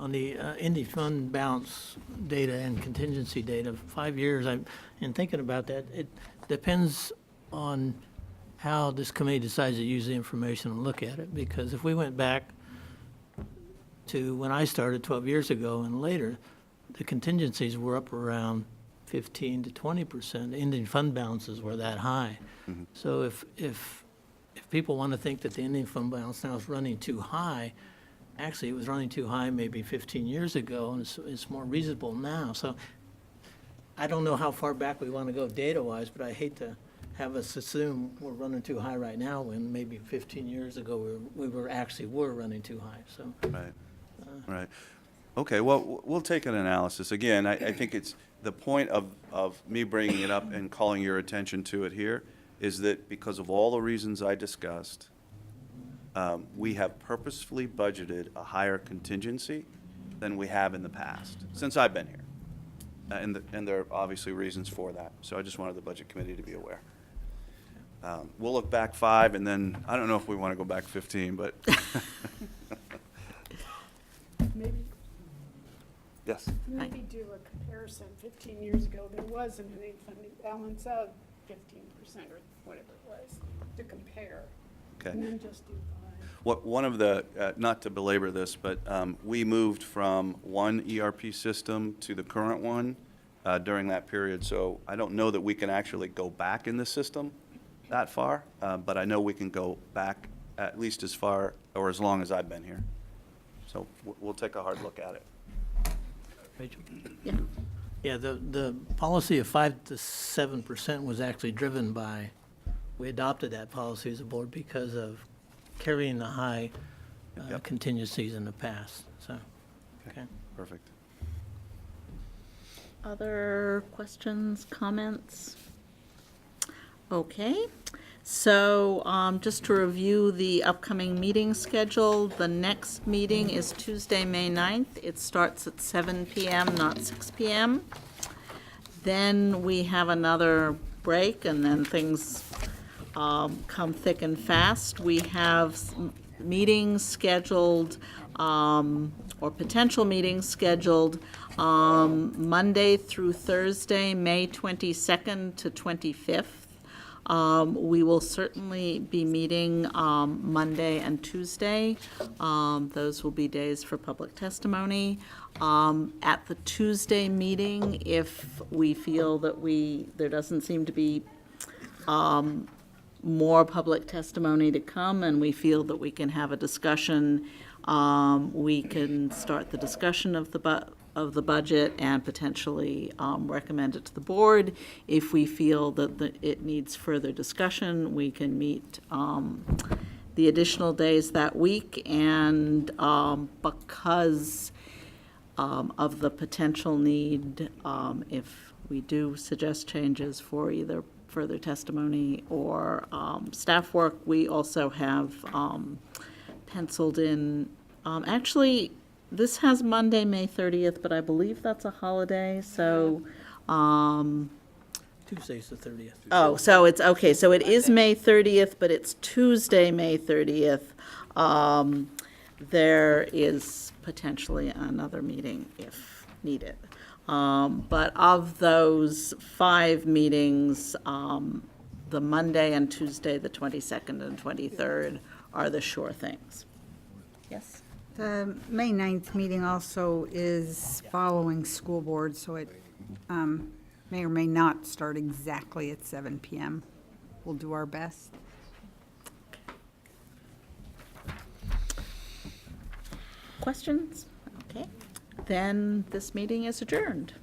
On the ending fund balance data and contingency data, 5 years, in thinking about that, it depends on how this committee decides to use the information and look at it. Because if we went back to when I started 12 years ago and later, the contingencies were up around 15 to 20%. Ending fund balances were that high. So if people want to think that the ending fund balance now is running too high, actually it was running too high maybe 15 years ago, and it's more reasonable now. So I don't know how far back we want to go data-wise, but I hate to have us assume we're running too high right now when maybe 15 years ago we were running too high. So Right, right. Okay, well, we'll take an analysis. Again, I think it's, the point of me bringing it up and calling your attention to it here is that because of all the reasons I discussed, we have purposefully budgeted a higher contingency than we have in the past, since I've been here. And there are obviously reasons for that. So I just wanted the Budget Committee to be aware. We'll look back 5, and then, I don't know if we want to go back 15, but. Maybe, Yes. maybe do a comparison. 15 years ago, there was an innate funding balance of 15% or whatever it was to compare. Okay. And then just do 5. One of the, not to belabor this, but we moved from one ERP system to the current one during that period. So I don't know that we can actually go back in the system that far, but I know we can go back at least as far or as long as I've been here. So we'll take a hard look at it. Rachel? Yeah. Yeah, the policy of 5 to 7% was actually driven by, we adopted that policy as a board because of carrying the high Yep. contingencies in the past, so, okay. Perfect. Other questions, comments? Okay, so just to review the upcoming meeting schedule, the next meeting is Tuesday, May 9th. It starts at 7 PM, not 6 PM. Then we have another break, and then things come thick and fast. We have meetings scheduled, or potential meetings scheduled, Monday through Thursday, May 22nd to 25th. We will certainly be meeting Monday and Tuesday. Those will be days for public testimony. At the Tuesday meeting, if we feel that there doesn't seem to be more public testimony to come, and we feel that we can have a discussion, we can start the discussion of the budget and potentially recommend it to the board. If we feel that it needs further discussion, we can meet the additional days that week. And because of the potential need, if we do suggest changes for either further testimony or staff work, we also have penciled in, actually, this has Monday, May 30th, but I believe that's a holiday, so, Tuesday's the 30th. oh, so it's, okay, so it is May 30th, but it's Tuesday, May 30th. There is potentially another meeting if needed. But of those 5 meetings, the Monday and Tuesday, the 22nd and 23rd, are the sure things. Yes? The May 9th meeting also is following school board, so it may or may not start exactly at 7 PM. We'll do our best. Questions? Okay. Then this meeting is adjourned.